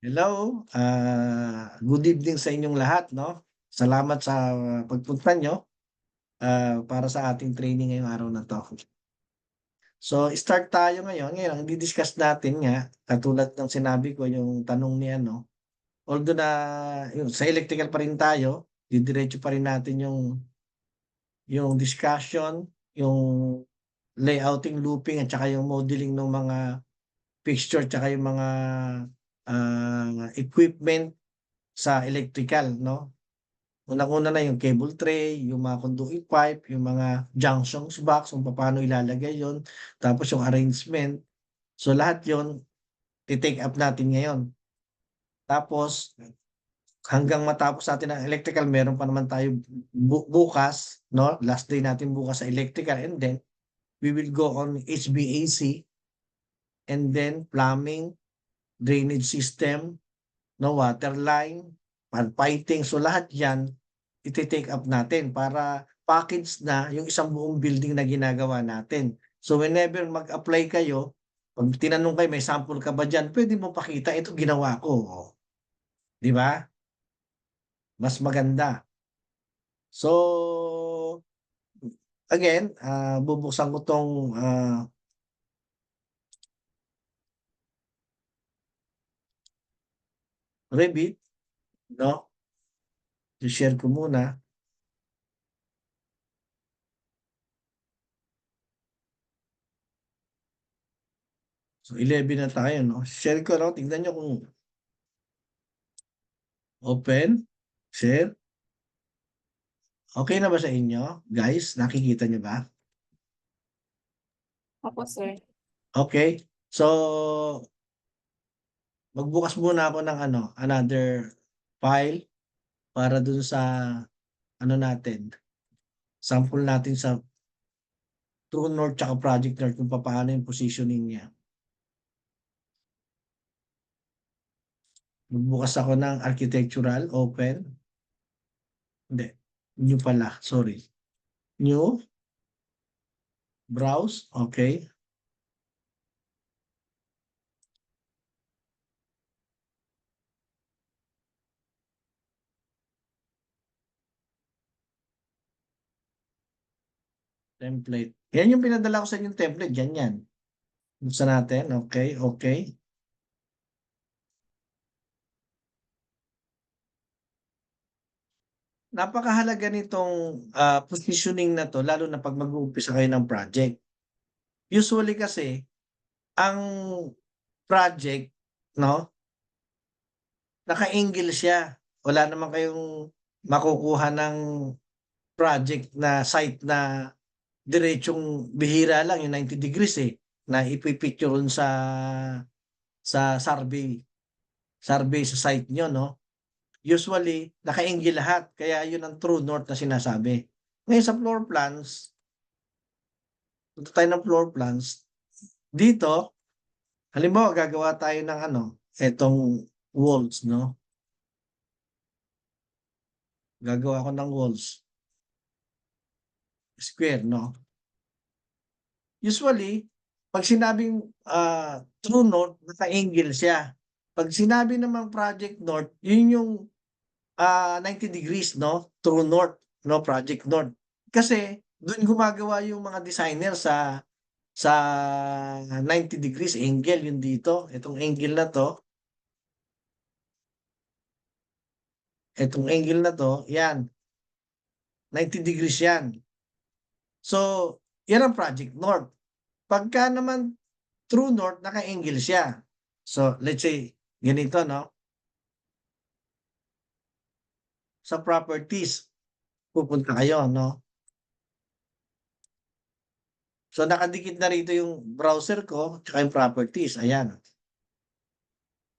Hello, good evening sa inyong lahat, 'no. Salamat sa pagpunta niyo, para sa ating training ngayong araw na 'to. So, start tayo ngayon. Ngayon ang di-discuss natin nga, katulad ng sinabi ko yung tanong ni ano, although na yung sa electrical pa rin tayo, didiretso pa rin natin yung discussion, yung layouting, looping at saka yung modeling ng mga fixture tsaka yung mga, equipment sa electrical, 'no. Unang-una na yung cable tray, yung mga conduit pipe, yung mga junctions box kung papaano ilalagay yon, tapos yung arrangement. So, lahat yon ti-take up natin ngayon. Tapos hanggang matapos natin ang electrical meron pa naman tayo bukas, 'no, last day natin bukas sa electrical, and then we will go on HVAC, and then plumbing, drainage system, 'no, water line, piping. So, lahat 'yan ite-take up natin para package na yung isang buong building na ginagawa natin. So, whenever mag-apply kayo, 'pag tinanong kayo, "May sample ka ba diyan?" Puwede mong pakita, "Ito ginawa ko." Oh, 'di ba? Mas maganda. So, again, bubuksan ko 'tong, Revit, 'no, i-share ko muna. So, 11 na tayo, 'no. Share ko 'no, tignan niyo kung open, share. Okey na ba sa inyo, guys? Nakikita niyo ba? Opo, sir. Okay. So, magbukas muna ako ng ano, another file para dun sa ano natin, sample natin sa True North tsaka Project North kung papaano yung positioning niya. Magbukas ako ng architectural, open. Hindi, new pala, sorry. New, browse, okay. Template. Yan yung pinadala ko sa inyong template, ganyan. Buksan natin, okay, okay. Napakahalaga nitong, positioning na 'to lalo na 'pag mag-uumpisa kayo ng project. Usually kasi ang project, 'no, naka-angle siya. Wala naman kayong makukuha ng project na site na diretsong bihira lang yung 90 degrees, na ipi-picture'n sa survey sa site niyo, 'no. Usually naka-angle lahat kaya yun ang true north na sinasabi. Ngayon sa floor plans, punta tayo ng floor plans, dito halimbawa gagawa tayo ng ano, etong walls, 'no. Gagawa ako ng walls, square, 'no. Usually 'pag sinabing, true north, naka-angle siya. 'Pag sinabi namang project north, yun yung, 90 degrees, 'no, true north, 'no, project north. Kasi dun gumagawa yung mga designer sa 90 degrees angle, yun dito, itong angle na 'to, itong angle na 'to, 'yan, 90 degrees 'yan. So, 'yan ang project north. Pagka naman true north, naka-angle siya. So, let's say ganito, 'no, sa properties pupunta kayo, 'no. So, nakadikit na rito yung browser ko tsaka yung properties, ayan.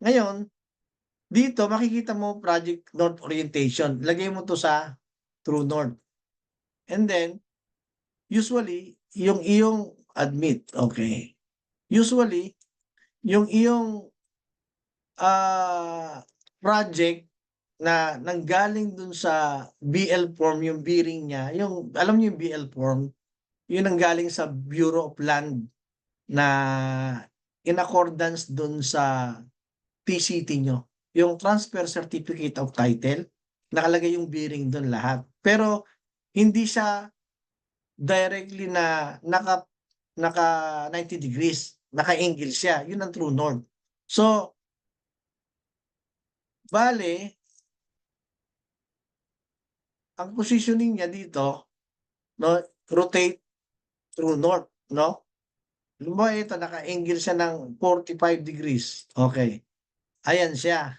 Ngayon, dito makikita mo project north orientation, lagay mo 'to sa true north, and then usually yung iyong admit, okay. Usually yung iyong, project na nanggaling dun sa BL form, yung bearing niya, yung alam niyo yung BL form, yun nanggaling sa Bureau of Land na in accordance dun sa PCT niyo. yung transfer certificate of title, nakalagay yung bearing doon lahat. Pero hindi siya directly na naka 90 degrees, naka-angle siya. Yun ang true north. So, bale, ang positioning niya dito, no, rotate true north, no? Halimbawa ito, naka-angle siya ng 45 degrees. Okay. Ayan siya.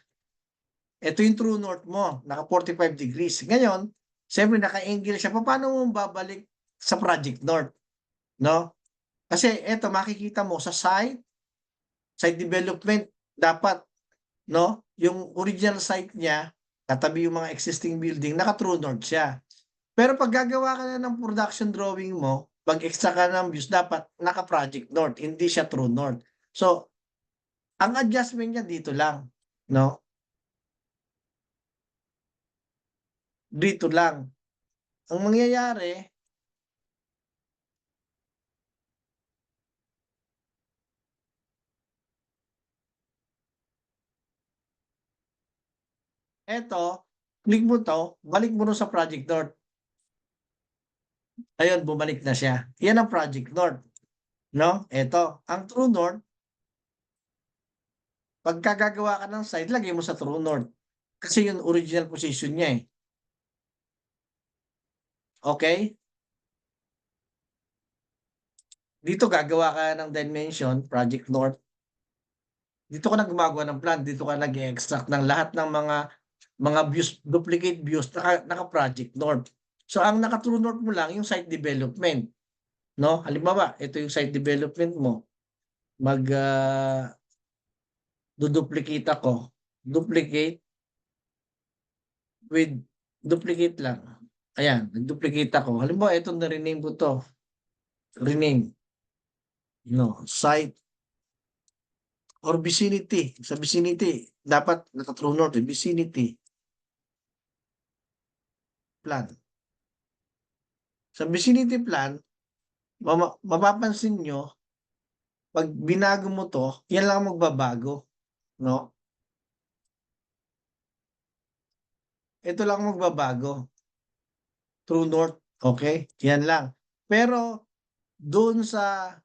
Ito yung true north mo, naka 45 degrees. Ngayon, siyempre naka-angle siya. Paano mo babalik sa project north? No? Kasi ito, makikita mo sa site development, dapat, no? Yung original site niya, katabi yung mga existing building, naka true north siya. Pero pag gagawa ka na ng production drawing mo, pag extra ka ng views, dapat naka-project north, hindi siya true north. So, ang adjustment niya dito lang, no? Dito lang. Ang mangyayari, eto, click mo to, balik mo rin sa project north. Ayun, bumalik na siya. Yan ang project north, no? Eto, ang true north, pagka gagawa ka ng site, lagay mo sa true north. Kasi yung original position niya eh. Okay? Dito gagawa ka ng dimension, project north. Dito ka na gumagawa ng plan, dito ka nag-extract ng lahat ng mga views, duplicate views, naka-project north. So ang naka-true north mo lang yung site development, no? Halimbawa, ito yung site development mo. Duduplicate ako. Duplicate with duplicate lang. Ayan, nag-duplicate ako. Halimbawa, ito na-rename ko to. Rename. No, site or vicinity. Sa vicinity, dapat naka-true north, vicinity plan. Sa vicinity plan, mapapansin nyo, pag binago mo to, yan lang magbabago, no? Ito lang magbabago. True north, okay? Yan lang. Pero doon sa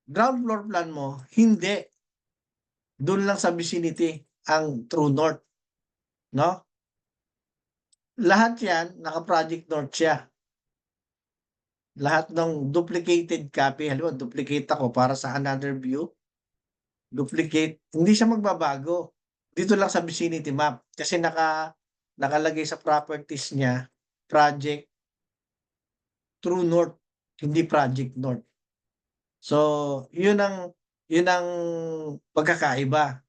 ground floor plan mo, hindi. Doon lang sa vicinity ang true north, no? Lahat yan, naka-project north siya. Lahat ng duplicated copy, halimbawa duplicate ako para sa another view, duplicate, hindi siya magbabago. Dito lang sa vicinity map kasi nakalagay sa properties niya project true north, hindi project north. So, yun ang pagkakaiba.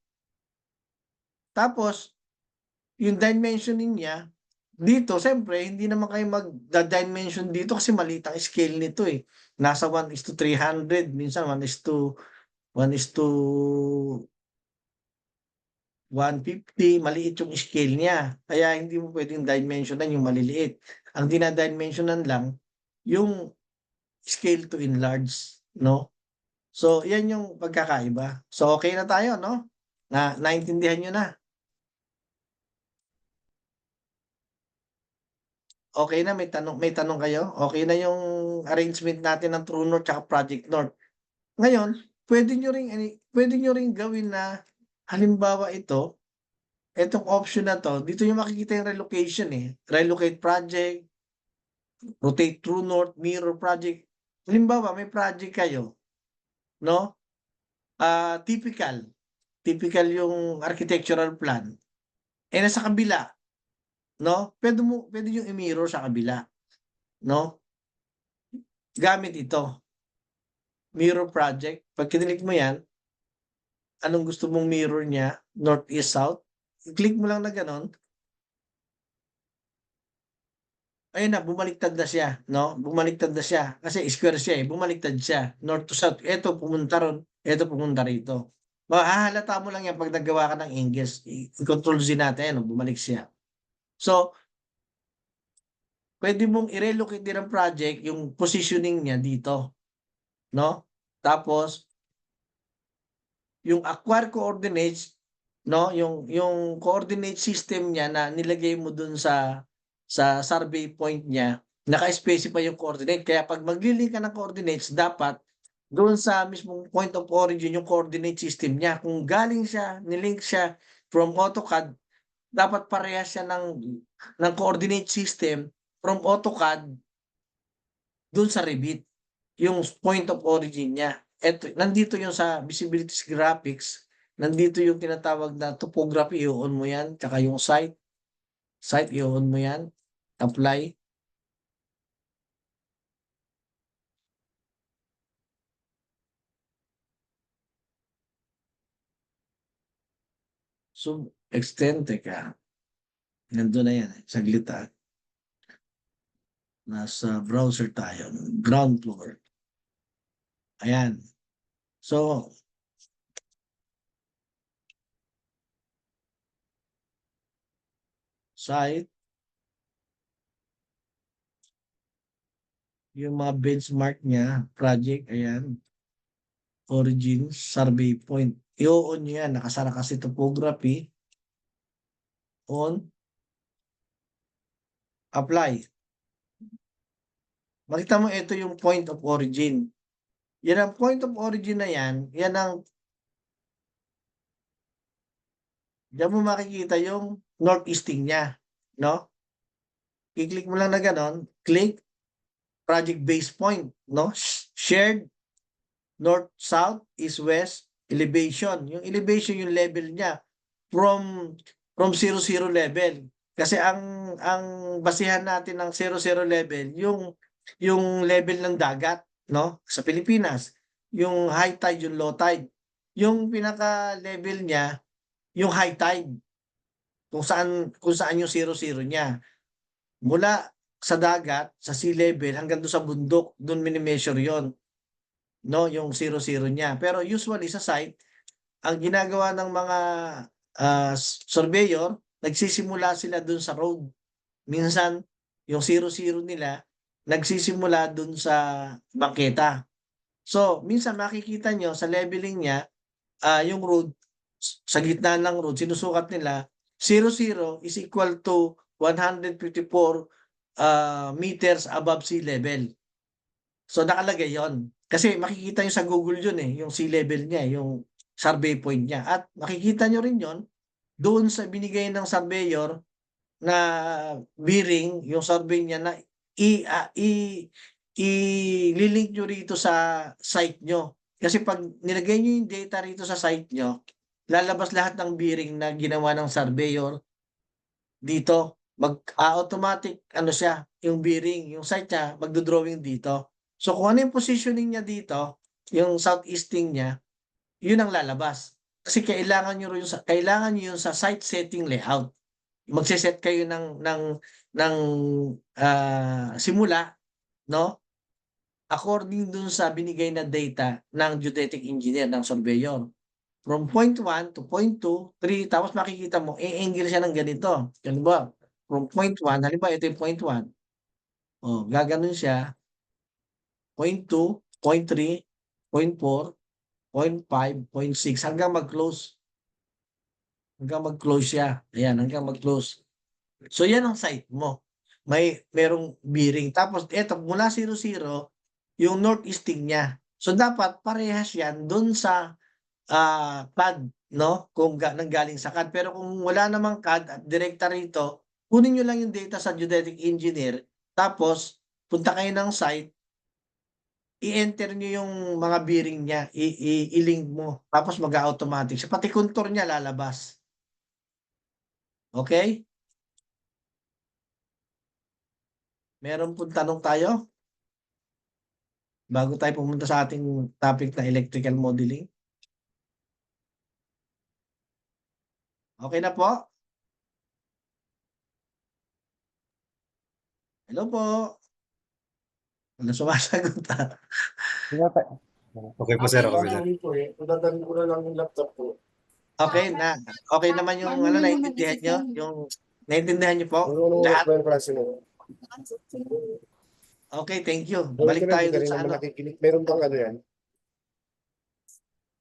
Tapos, yung dimensioning niya, dito, siyempre, hindi naman kayo mag-dimension dito kasi maliit ang scale nito eh. Nasa 1:300, minsan 1:1:150, maliit yung scale niya. Kaya hindi mo pwedeng dimensionan yung maliliit. Ang dinadimensionan lang, yung scale to enlarge, no? So, yan yung pagkakaiba. So, okay na tayo, no? Naintindihan nyo na. Okay na, may tanong kayo? Okay na yung arrangement natin ng True North at Project North. Ngayon, pwede nyo ring gawin na halimbawa itong option na to, dito yung makikita yung relocation eh. Relocate project, rotate True North, mirror project. Halimbawa, may project kayo, no? Typical yung architectural plan. Eh nasa kabila, no? Pwede yung i-mirror sa kabila, no? Gamit ito, mirror project. Pag kinilik mo yan, anong gusto mong mirror niya, north, east, south, i-click mo lang na ganon, ayun na, bumaliktad na siya, no? Bumaliktad na siya. Kasi square siya eh, bumaliktad siya. North to south, eto pumunta ron, eto pumunta rito. Mahahalata mo lang yan pag naggawa ka ng angles. I-control Z natin, no? Bumalik siya. So, pwede mong i-relocate din ang project, yung positioning niya dito, no? Tapos, yung acquire coordinates, no, yung coordinate system niya na nilagay mo dun sa survey point niya, naka-specify yung coordinate. Kaya pag magli-link ka ng coordinates, dapat doon sa mismong point of origin yung coordinate system niya. Kung galing siya, nilink siya from AutoCAD, dapat parehas siya ng coordinate system from AutoCAD doon sa Revit, yung point of origin niya. Eto, nandito yung sa visibility graphics, nandito yung tinatawag na topography, i-on mo yan, tsaka yung site, i-on mo yan, apply. So, extend, teka. Nandun na yan, saglit ah. Nasa browser tayo, ground floor. Ayan. So, site, yung mga benchmark niya, project, ayan. Origin, survey point. I-on nyo yan, nakasara kasi topography. On, apply. Makita mo ito yung point of origin. Yan ang point of origin na yan ang, diyan mo makikita yung northeasting niya, no? I-click mo lang na ganon, click, project base point, no? Shared, north, south, east, west, elevation. Yung elevation, yung level niya from 00 level. Kasi ang basihan natin ng 00 level, yung level ng dagat, no? Sa Pilipinas, yung high tide, yung low tide. Yung pinaka level niya, yung high tide. Kung saan yung 00 niya. Mula sa dagat, sa sea level hanggang doon sa bundok, doon mini-measure 'yon, no, yung 00 niya. Pero usually sa site, ang ginagawa ng mga surveyor, nagsisimula sila doon sa road. Minsan, yung 00 nila, nagsisimula doon sa bangketa. So, minsan makikita nyo sa leveling niya, yung road, sa gitna ng road, sinusukat nila, 00 is equal to 154 meters above sea level. So, nakalagay yon. Kasi makikita nyo sa Google yun yung sea level niya, yung survey point niya. At makikita nyo rin yon doon sa binigay ng surveyor na bearing, yung survey niya na i-link nyo rito sa site nyo. Kasi pag nilagay nyo yung data rito sa site nyo, lalabas lahat ng bearing na ginawa ng surveyor dito. Automatic, siya, yung bearing, yung site niya, magdodrawing dito. So kung ano yung positioning niya dito, yung southeasting niya, yun ang lalabas. Kasi kailangan nyo yun sa site setting layout. Magse-set kayo ng simula, no? According dun sa binigay na data ng geodetic engineer, ng surveyor. From point 1 to point 2, 3, tapos makikita mo, angle siya ng ganito. Yan ba? From point 1, halimbawa ito yung point 1. Oh, gaganon siya. Point 2, point 3, point 4, point 5, point 6, hanggang mag-close. Hanggang mag-close siya. Ayan, hanggang mag-close. So yan ang site mo. Merong bearing. Tapos eto, mula 00, yung northeasting niya. So dapat parehas yan doon sa CAD, no? Kung nanggaling sa CAD. Pero kung wala namang CAD at direkta rito, kunin nyo lang yung data sa geodetic engineer. Tapos, punta kayo ng site, i-enter nyo yung mga bearing niya, i-link mo. Tapos mag-automatic. Sa pati contour niya lalabas. Okay? Meron pong tanong tayo bago tayo pumunta sa ating topic na electrical modeling. Okay na po? Hello po. Wala sumasagot ah. Okay po, sir. Okay, sir. Dadalhin ko na lang yung laptop ko. Okay naman yung naiintindihan nyo? Yung naiintindihan nyo po? Lahat? Okay, thank you. Balik tayo dun sa ano. Meron bang ano yan?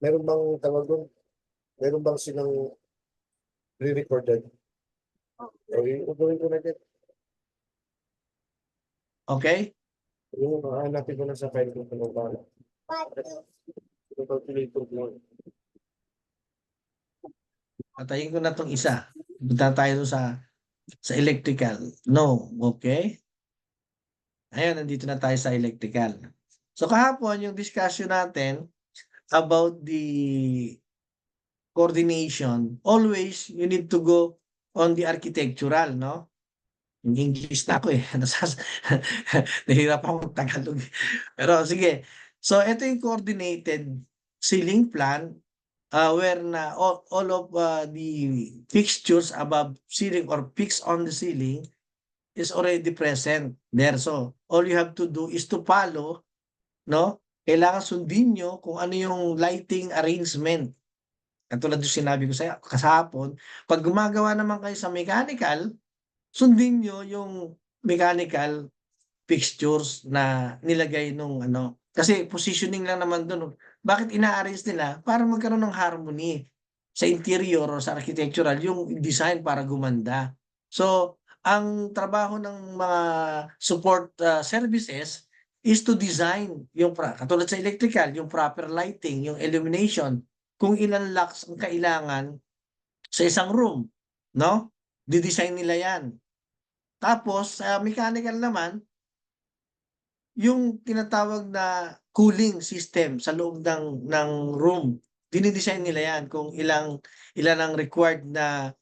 meron bang tawag doon? Meron bang silang pre-recorded? Okay, upuin ko na din. Okay? Yung hanapin ko na sa file ko ng bala. Ito calculator ko. Patayin ko na tong isa. Punta tayo sa electrical. No. Okay? Ayun, nandito na tayo sa electrical. So kahapon, yung discussion natin about the coordination, always you need to go on the architectural, no? Yung English na ako eh. Nahirap akong Tagalog. Pero sige. So ito yung coordinated ceiling plan where na all of the fixtures above ceiling or fixed on the ceiling is already present there. So all you have to do is to follow, no? Kailangan sundin nyo kung ano yung lighting arrangement. Katulad yung sinabi ko sa kasapon, pag gumagawa naman kayo sa mechanical, sundin nyo yung mechanical fixtures na nilagay nung ano. Kasi positioning lang naman doon. Bakit ina-arrange nila? Para magkaroon ng harmony sa interior or sa architectural, yung design para gumanda. So, ang trabaho ng mga support services is to design yung katulad sa electrical, yung proper lighting, yung illumination, kung ilan lux ang kailangan sa isang room, no? Didesign nila 'yan. Tapos sa mechanical naman, yung tinatawag na cooling system sa loob ng room, dinidesign nila 'yan kung ilan ang required na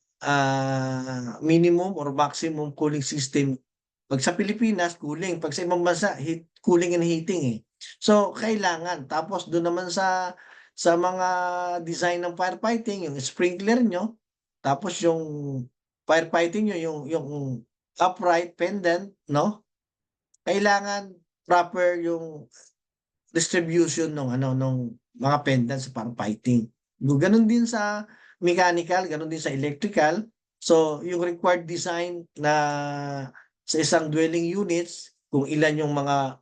minimum or maximum cooling system. 'Pag sa Pilipinas, cooling. 'Pag sa ibang bansa, cooling and heating, eh. So, kailangan. Tapos do'n naman sa mga design ng firefighting, yung sprinkler niyo, tapos yung firefighting niyo, yung upright pendant, 'no? Kailangan proper yung distribution nung ano, nung mga pendants para fighting. Gano'n din sa mechanical, gano'n din sa electrical. So, yung required design na sa isang dwelling units, kung ilan yung mga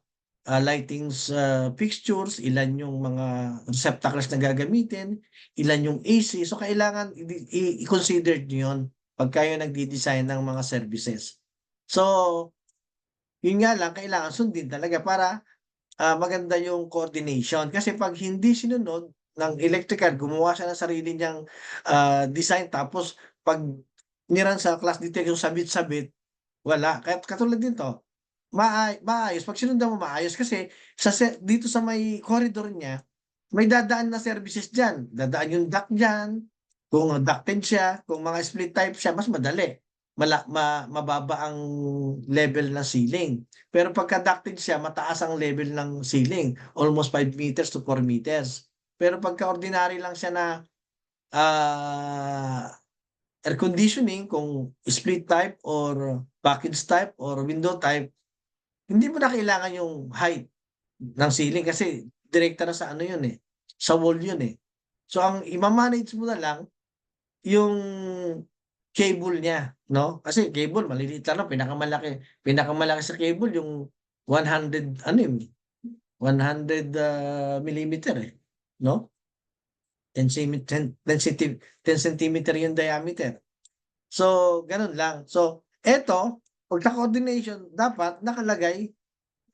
lightings fixtures, ilan yung mga receptacles na gagamitin, ilan yung AC. So, kailangan i-consider nyo yun pag kayo nagdi-design ng mga services. So, yun nga lang, kailangan sundin talaga para maganda yung coordination. Kasi 'pag hindi sinunod ng electrical, gumawa siya ng sarili niyang design tapos 'pag niran sa class detail yung sabit-sabit, wala. Kahit katulad nito, maayos 'pag sinundan mo maayos kasi dito sa may corridor niya, may dadaan na services diyan. Dadaan yung duct diyan, kung ducted siya, kung mga split type siya, mas madali. Mababa ang level ng ceiling. Pero pagka ducted siya, mataas ang level ng ceiling, almost 5 meters to 4 meters. Pero pagka ordinary lang siya na air conditioning, kung split type or package type or window type, hindi mo na kailangan yung height ng ceiling kasi direkta na sa ano yun eh, sa wall yun eh. So ang ima-manage mo na lang yung cable niya, no? Kasi cable maliliit lang, no? Pinakamalaki sa cable yung 100 ano yun, 100 millimeter eh, no? 10 centimeter yung diameter. So, ganun lang. So, eto, pagka coordination, dapat nakalagay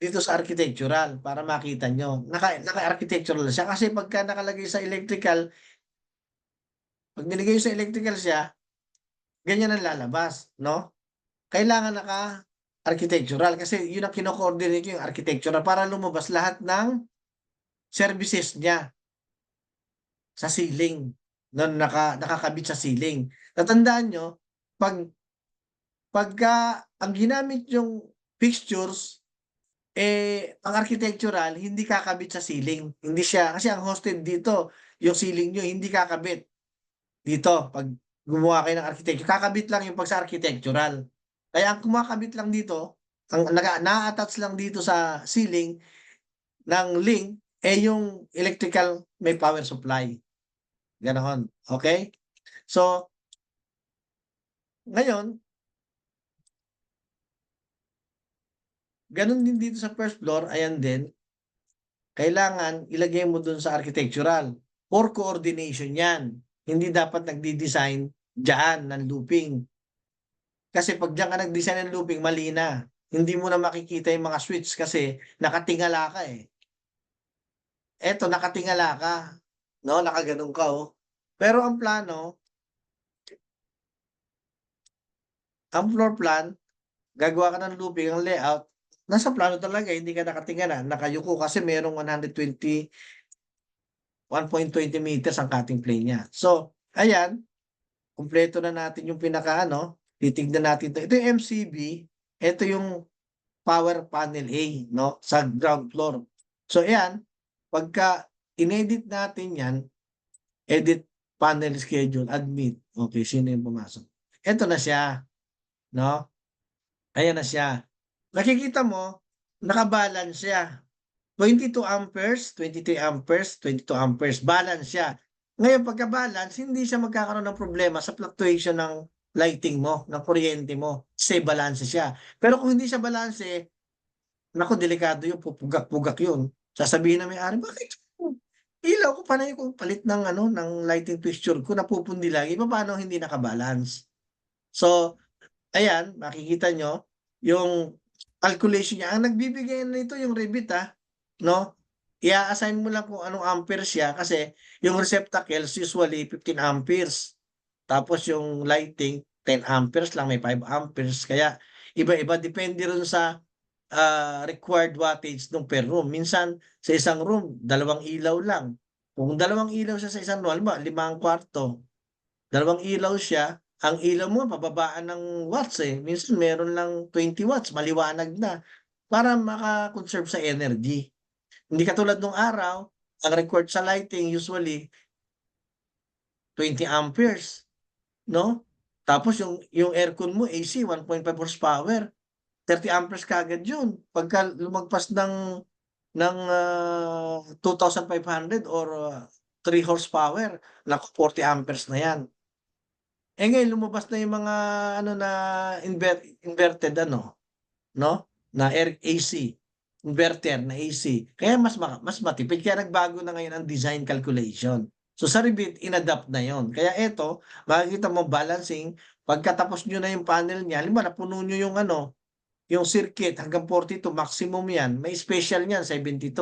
dito sa architectural para makita nyo. Naka-architectural siya. Kasi pagka nakalagay sa electrical, pag nilagay sa electrical siya, ganyan ang lalabas, no? Kailangan naka-architectural kasi yun ang kino-coordinate ko yung architectural para lumabas lahat ng services niya sa ceiling na nakakabit sa ceiling. Tatandaan nyo, pag pagka ang ginamit yung fixtures, ang architectural hindi kakabit sa ceiling. Hindi siya kasi ang hosted dito, yung ceiling nyo hindi kakabit dito 'pag gumawa kayo ng architecture. Kakabit lang yung 'pag sa architectural. Kaya ang kumakabit lang dito, ang naa-attach lang dito sa ceiling ng link, yung electrical may power supply, ganoon, okay? So, ngayon, gano'n din dito sa first floor, ayan din, kailangan ilagay mo dun sa architectural. for coordination yan. Hindi dapat nagdi-design diyan ng looping. Kasi pag diyan ka nag-design ng looping, mali na. Hindi mo na makikita yung mga switch kasi nakatingala ka eh. Eto, nakatingala ka. No, nakaganon ka oh. Pero ang plano, ang floor plan, gagawa ka ng looping, ang layout, nasa plano talaga, hindi ka nakatingala, nakayuko kasi merong 1.20 meters ang cutting plane niya. So, ayan, kumpleto na natin yung pinaka-ano, titignan natin ito. Ito yung MCB, ito yung power panel A, no, sa ground floor. So, ayan, pagka inedit natin yan, edit panel schedule, admit. Okay, sino yung pumasok? Ito na siya, no? Ayan na siya. Nakikita mo, nakabalance siya. 22 amperes, 23 amperes, 22 amperes, balance siya. Ngayon, pagka-balance, hindi siya magkakaroon ng problema sa fluctuation ng lighting mo, ng kuryente mo. Kasi balance siya. Pero kung hindi siya balance, naku, delikado yun, pupugak-pugak yun. Sasabihin na may-ari, bakit? Ilaw ko panay kung palit ng ano ng lighting fixture ko napupundi lagi. Paano hindi nakabalance? So, ayan, makikita nyo yung calculation niya. Ang nagbibigay nito yung Revit no? I-assign mo lang kung anong amperes siya kasi yung receptacles usually 15 amperes. Tapos yung lighting 10 amperes lang, may 5 amperes. Kaya iba-iba depende rin sa required wattage ng per room. Minsan sa isang room, 2 ilaw lang. Kung 2 ilaw siya sa isang room, halimbawa 5 ang kwarto, 2 ilaw siya, ang ilaw mo pababaan ng watts eh. Minsan meron lang 20 watts, maliwanag na para maka-conserve sa energy. Hindi katulad nung araw, ang required sa lighting usually 20 amperes, no? Tapos yung aircon mo AC 1.5 horsepower, 30 amperes kaagad yun. Pagka lumagpas ng 2,500 or 3 horsepower, naku, 40 amperes na yan. Eh ngayon lumabas na yung mga ano na inverted ano, no? Na air AC, inverter na AC. Kaya mas matipid kaya nagbago na ngayon ang design calculation. So sa Revit, inadapt na yon. Kaya eto, makikita mo balancing, pagkatapos nyo na yung panel niya, halimbawa napuno nyo yung ano, yung circuit hanggang 42 maximum yan, may special niyan 72.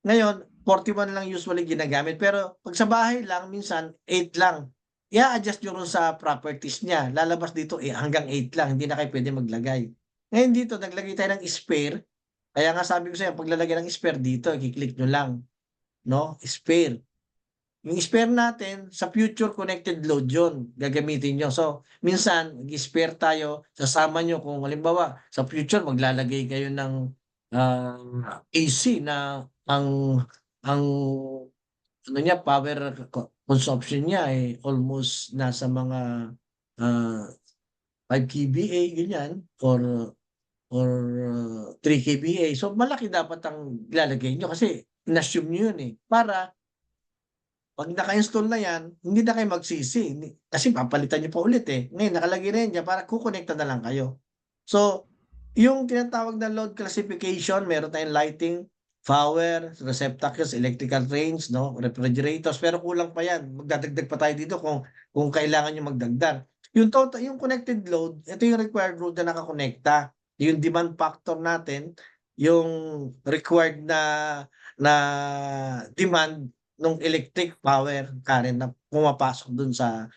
Ngayon, 41 lang usually ginagamit pero pag sa bahay lang minsan 8 lang. I-adjust nyo rin sa properties niya. Lalabas dito hanggang 8 lang, hindi na kayo pwede maglagay. Ngayon dito, naglagay tayo ng spare. Kaya nga sabi ko sa'yo, paglalagay ng spare dito, i-click nyo lang. No? Spare. Yung spare natin, sa future connected load yun, gagamitin nyo. So, minsan, mag-spare tayo, sasama nyo kung halimbawa, sa future, maglalagay kayo ng AC na ang ano niya, power consumption niya almost nasa mga ah, 5 kVA, ganyan, or 3 kVA. So, malaki dapat ang ilalagay nyo kasi in-assume nyo yun para pag naka-install na yan, hindi na kayo magsisi. Kasi papalitan nyo pa ulit Ngayon, nakalagay na yan dyan para kukonekta na lang kayo. So, yung tinatawag na load classification, meron tayong lighting, power, receptacles, electrical range, no, refrigerators, pero kulang pa yan. Magdadagdag pa tayo dito kung kailangan nyo magdagdag. Yung total, yung connected load, ito yung required load na nakakonekta. Yung demand factor natin, yung required na demand ng electric power current na pumapasok dun sa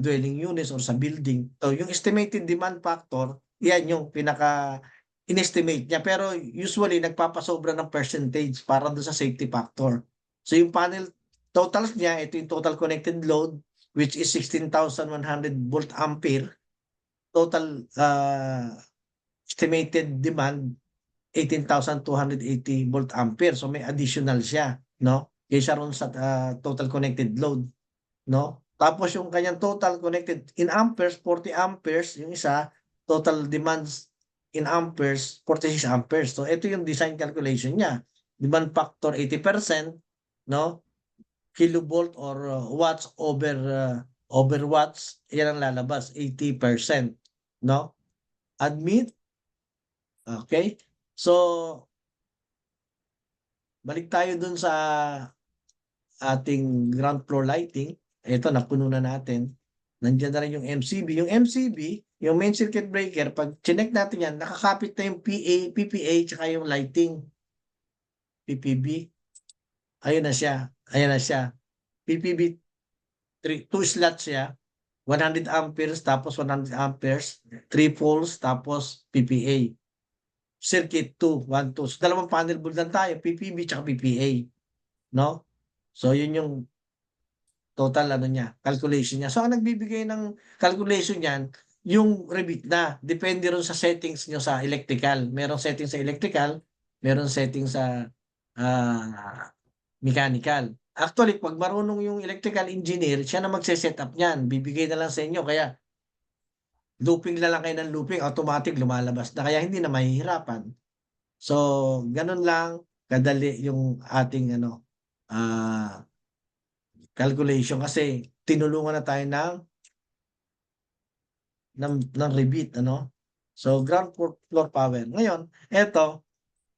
dwelling units or sa building. So yung estimated demand factor, yan yung pinaka inestimate niya pero usually nagpapasobra ng percentage para dun sa safety factor. So yung panel totals niya, ito yung total connected load which is 16,100 volt ampere. Total estimated demand 18,280 volt ampere. So may additional siya, no? Kaysa ron sa total connected load, no? Tapos yung kanyang total connected in amperes, 40 amperes, yung isa, total demands in amperes, 46 amperes. So ito yung design calculation niya. Demand factor 80%, no? Kilovolt or watts over watts, yan ang lalabas, 80%, no? Admit, okay? So, balik tayo dun sa ating ground floor lighting. Ito, napuno na natin. Nandiyan na rin yung MCB. Yung MCB, yung main circuit breaker, pag chinek natin yan, nakakapit na yung PPA, tsaka yung lighting. PPB. Ayun na siya. Ayan na siya. PPB, 2 slots siya. 100 amperes, tapos 100 amperes. 3 poles, tapos PPA. Circuit 2, 1, 2. So, dalawang panel board lang tayo, PPB tsaka PPA. No? So, yun yung total ano niya, calculation niya. So, ang nagbibigay ng calculation niyan, yung rebate na. Depende rin sa settings niyo sa electrical. Merong setting sa electrical, merong setting sa mechanical. Actually, pag marunong yung electrical engineer, siya na magse-set up niyan. Bibigay na lang sa inyo. Kaya, looping na lang kayo ng looping, automatic lumalabas na. Kaya hindi na mahihirapan. So, ganun lang kadali yung ating calculation kasi tinulungan na tayo ng rebate, ano? So, ground floor power. Ngayon, eto,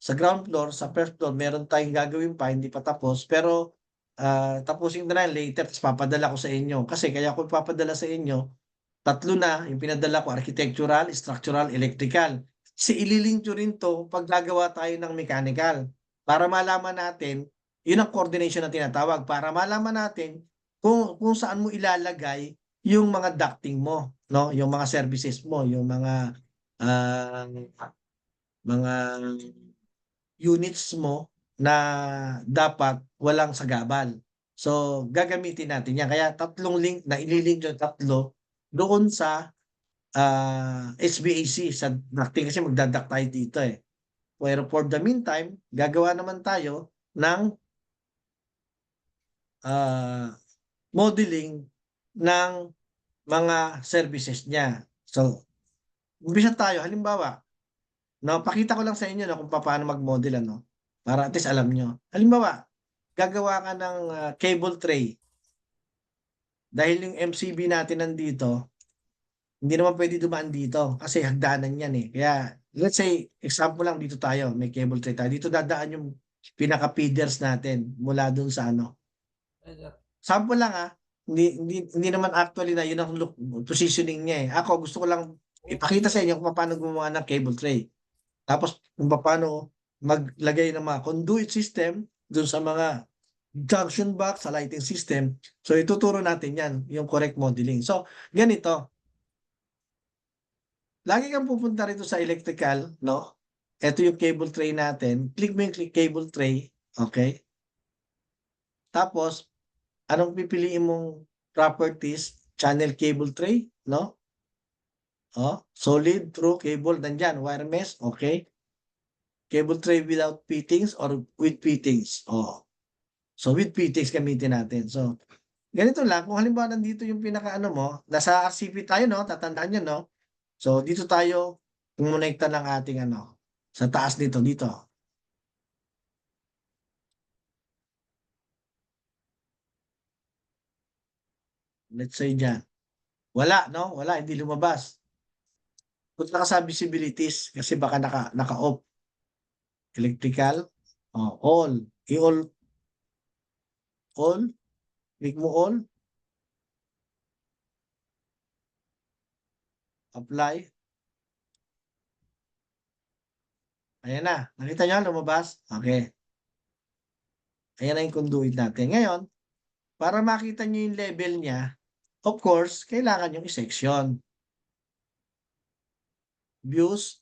sa ground floor, sa first floor, meron tayong gagawin pa, hindi pa tapos, pero tapusin ko na yan later, tapos papadala ko sa inyo. Kasi kaya ko ipapadala sa inyo, tatlo na yung pinadala ko, architectural, structural, electrical. Si ililink nyo rin to pag gagawa tayo ng mechanical. Para malaman natin, yun ang coordination na tinatawag, para malaman natin kung saan mo ilalagay yung mga ducting mo, no? Yung mga services mo, yung ah, mga units mo na dapat walang sagabal. So, gagamitin natin yan. Kaya tatlong link na ililink yung tatlo doon sa HVAC sa ducting kasi magdaduct tayo dito eh. Pero for the meantime, gagawa naman tayo ng modeling ng mga services niya. So, umpisa tayo. Halimbawa, no, pakita ko lang sa inyo no, kung paano mag-model ano, para at least alam nyo. Halimbawa, gagawa ka ng cable tray. Dahil yung MCB natin nandito, hindi naman pwede dumaan dito kasi hagdanan yan eh. Kaya, let's say, example lang dito tayo, may cable tray tayo. Dito dadaan yung pinaka-feeders natin mula dun sa ano. Sample lang hindi naman actually na yun ang look, positioning niya eh. Ako, gusto ko lang ipakita sa inyo kung paano gumawa ng cable tray. Tapos kung paano maglagay ng mga conduit system dun sa mga junction box sa lighting system. So ituturo natin yan, yung correct modeling. So ganito, lagi kang pupunta rito sa electrical, no? Ito yung cable tray natin. Click mo yung cable tray, okay? Tapos, anong pipiliin mong properties? Channel cable tray, no? Oh, solid, through cable, nandyan, wire mesh, okay? Cable tray without fittings or with fittings. Oh. So with fittings gamitin natin. So ganito lang, kung halimbawa nandito yung pinaka-ano mo, nasa RCP tayo, no? Tatandaan nyo, no? So dito tayo kumonekta ng ating ano, sa taas dito. Let's say dyan. Wala, no? Wala, hindi lumabas. Punta ka sa visibilities kasi baka naka-off. Electrical, all. All. Click mo all. Apply. Ayan na. Nakita nyo, lumabas? Okay. Ayan na yung conduit natin. Ngayon, para makita nyo yung level niya, of course, kailangan yung i-section. Views,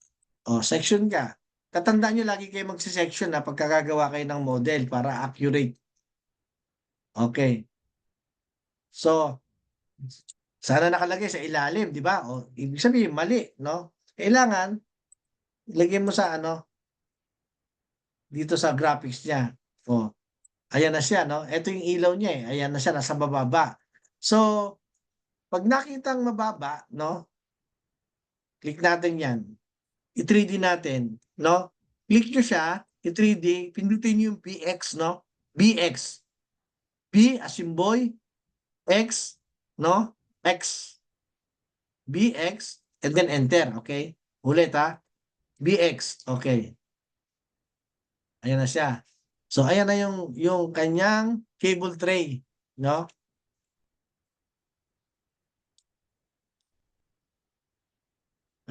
section ka. Tatandaan nyo lagi kayo magsi-section na pagkakagawa kayo ng model para accurate. Okay. So, sana nakalagay sa ilalim, di ba? O, ibig sabihin, mali, no? Kailangan, ilagay mo sa ano, dito sa graphics niya. O, ayan na siya, no? Ito yung ilaw niya eh. Ayan na siya, nasa bababa. So, pag nakitang mababa, no? Click natin yan. I-3D natin, no? Click nyo siya, i-3D, pindutin nyo yung BX, no? BX. B as in boy, X, no? X. BX, and then enter, okay? Ulit ha. BX, okay. Ayan na siya. So, ayan na yung kanyang cable tray, no?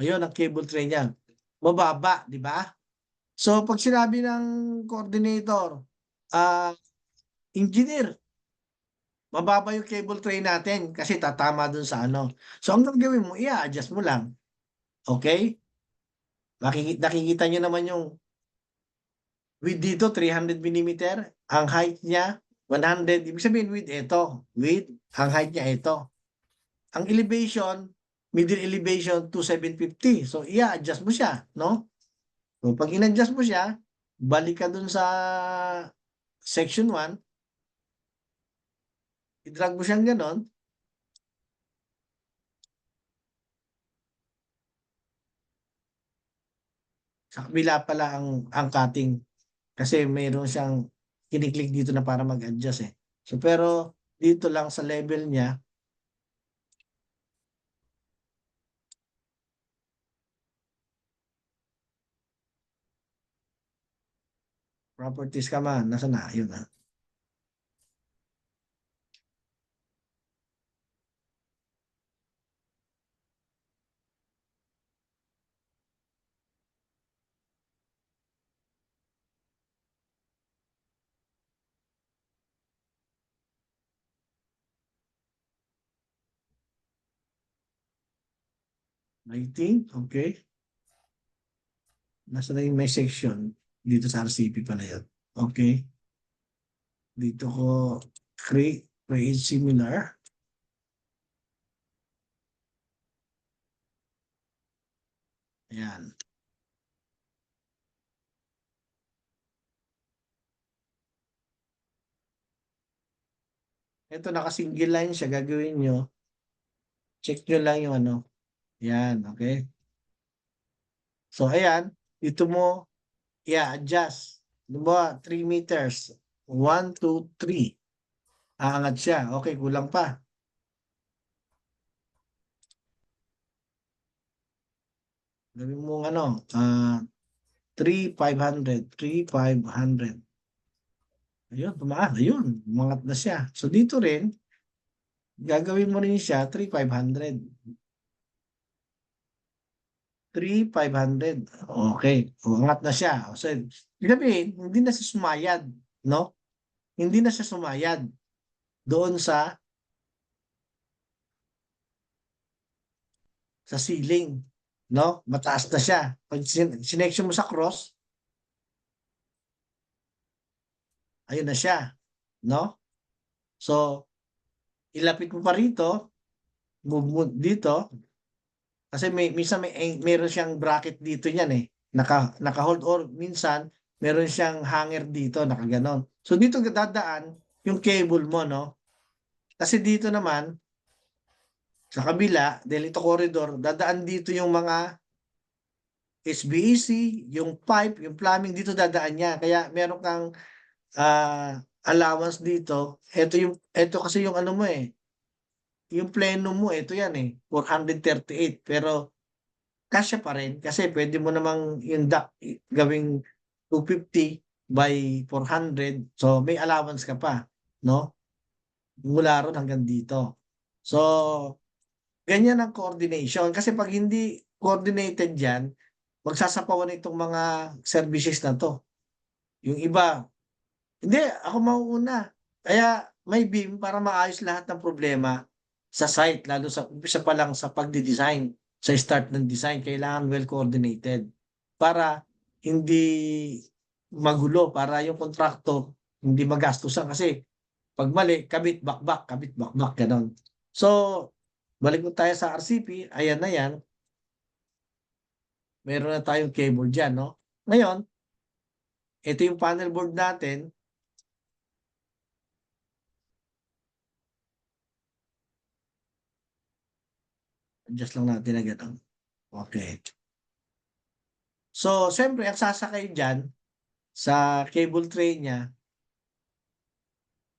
Ayun ang cable tray niya. Mababa, di ba? So pag sinabi ng coordinator, ah, engineer, mababa yung cable tray natin kasi tatama dun sa ano. So ang gagawin mo, i-adjust mo lang. Okay? Nakikita nyo naman yung width dito, 300 mm. Ang height niya, 100. Ibig sabihin width ito. Width, ang height niya ito. Ang elevation, middle elevation, 2750. So, i-adjust mo siya, no? So, pag in-adjust mo siya, balik ka dun sa section 1, i-drag mo siyang ganon, sa kabila pala ang cutting. Kasi mayroon siyang kiniklik dito na para mag-adjust eh. So, pero dito lang sa level niya, properties ka man, nasa na, yun na. Lighting, okay. Nasa na yung may section dito sa RCP pala yun. Okay. Dito ko create similar. Ayan. Ito naka-single line siya. Gagawin nyo. Check nyo lang yung ano. Ayan. Okay. So ayan. Dito mo i-adjust. Diba? 3 meters. 1, 2, 3. Aangat siya. Okay. Kulang pa. Gawin mo ano. 3,500. 3,500. Ayun. Tumaan. Ayun. Umangat na siya. So dito rin. Gagawin mo rin siya 3,500. 3,500. Okay. Umangat na siya. So, sabihin, hindi na siya sumayad. No? Hindi na siya sumayad doon sa ceiling. No? Mataas na siya. Pag sinection mo sa cross, ayun na siya. No? So, ilapit mo pa rito, move mo dito, kasi minsan meron siyang bracket dito niyan eh. Naka-hold or minsan meron siyang hanger dito, nakaganon. So dito dadaan yung cable mo, no? Kasi dito naman, sa kabila, dahil ito corridor, dadaan dito yung mga HVAC, yung pipe, yung plumbing, dito dadaan niya. Kaya meron kang allowance dito. Ito kasi yung ano mo eh. Yung plenum mo, ito yan eh. 438. Pero kasya pa rin kasi pwede mo namang yung duct gawing 250 by 400. So may allowance ka pa, no? Mula ron hanggang dito. So ganyan ang coordination kasi pag hindi coordinated yan, magsasapawan itong mga services na to. Yung iba, hindi, ako mauuna. Kaya may beam para maayos lahat ng problema sa site, lalo sa umpisa pa lang sa pagdi-design, sa start ng design, kailangan well coordinated para hindi magulo, para yung kontrakto hindi magastusan kasi pag mali, kabit bakbak, ganon. So, balik mo tayo sa RCP, ayan na yan, meron na tayong cable dyan, no? Ngayon, ito yung panel board natin. Adjust lang natin na gano'n. Okay. So, siyempre, ang sasakay dyan, sa cable tray niya,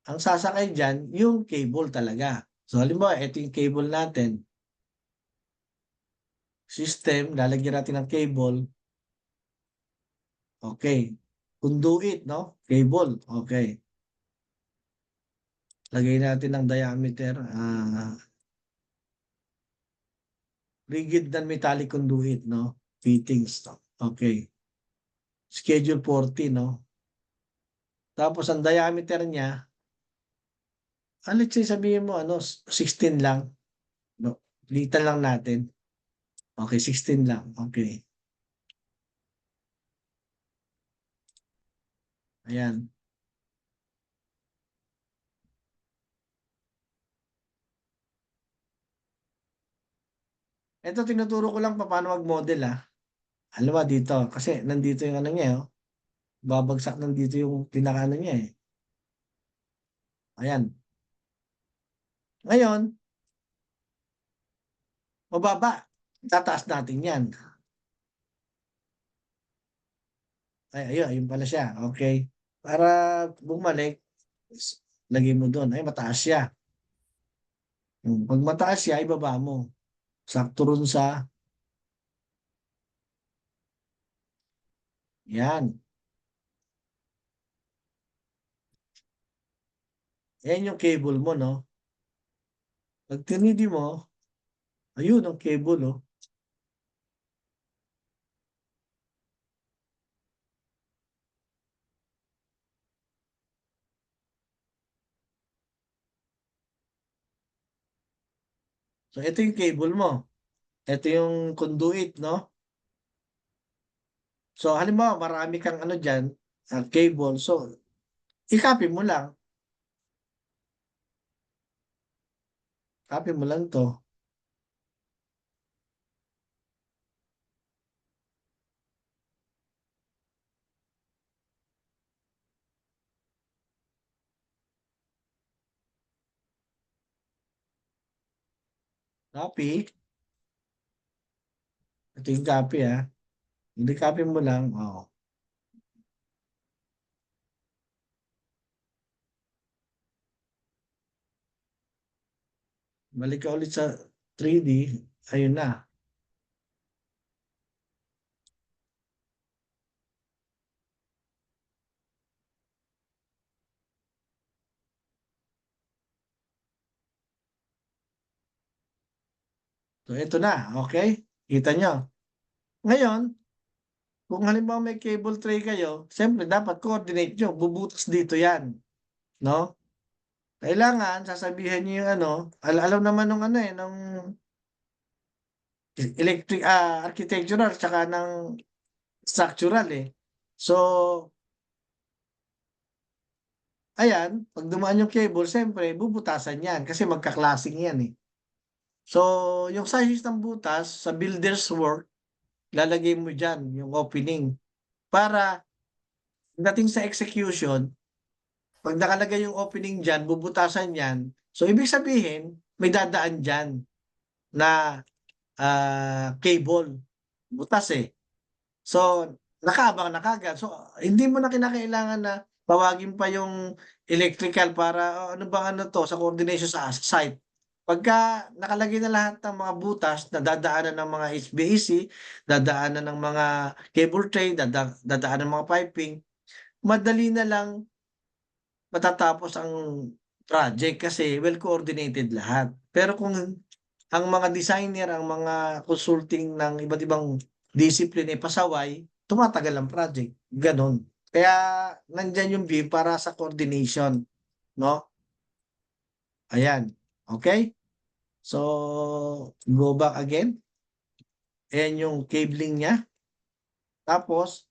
ang sasakay dyan, yung cable talaga. So, halimbawa, ito yung cable natin. System, lalagyan natin ng cable. Okay. Conduit, no? Cable. Okay. Lagay natin ng diameter, rigid na metallic conduit, no? Fittings, no? Okay. Schedule 40, no? Tapos ang diameter niya, let's say sabihin mo, 16 lang. No? Litan lang natin. Okay, 16 lang. Okay. Ayan. Ito, tinuturo ko lang paano mag-model, ah. Alam mo, dito. Kasi nandito yung ano niya, oh. Babagsak nandito yung pinaka-ano niya, eh. Ayan. Ngayon, mababa. Tataas natin yan. Ay, ayun, ayun pala siya. Okay. Para bumalik, lagay mo doon. Ay, mataas siya. Pag mataas siya, ibaba mo. Sakto rin sa, yan. Yan yung cable mo, no? Pag tinidi mo, ayun ang cable, oh. So, ito yung cable mo. Ito yung conduit, no? So, halimbawa, marami kang ano dyan, cable. So, i-copy mo lang. Copy mo lang to. Copy. Ito yung copy, ah. Hindi copy mo lang. Oh. Balik ka ulit sa 3D. Ayun na. So, ito na. Okay? Kita nyo. Ngayon, kung halimbawa may cable tray kayo, siyempre dapat coordinate nyo. Bubutas dito yan. No? Kailangan, sasabihin nyo yung alam naman nung nung architectural tsaka ng structural, eh. So, ayan, pag dumaan yung cable, siyempre, bubutasan yan kasi magka-classing yan, eh. So, yung size ng butas sa builder's work, lalagay mo dyan yung opening para dating sa execution, pag nakalagay yung opening dyan, bubutasan yan. So, ibig sabihin, may dadaan dyan na cable. Butas, eh. So, nakaabang na kagad. So, hindi mo na kinakailangan na tawagin pa yung electrical para ano bang to sa coordination sa site. Pagka nakalagay na lahat ng mga butas na dadaanan ng mga HVAC, dadaanan ng mga cable tray, dadaanan ng mga piping, madali na lang matatapos ang project kasi well coordinated lahat. Pero kung ang mga designer, ang mga consulting ng iba't ibang discipline ay pasaway, tumatagal ang project. Ganon. Kaya nandyan yung view para sa coordination. No? Ayan. Okay? So, go back again. Ayan yung cabling niya. Tapos,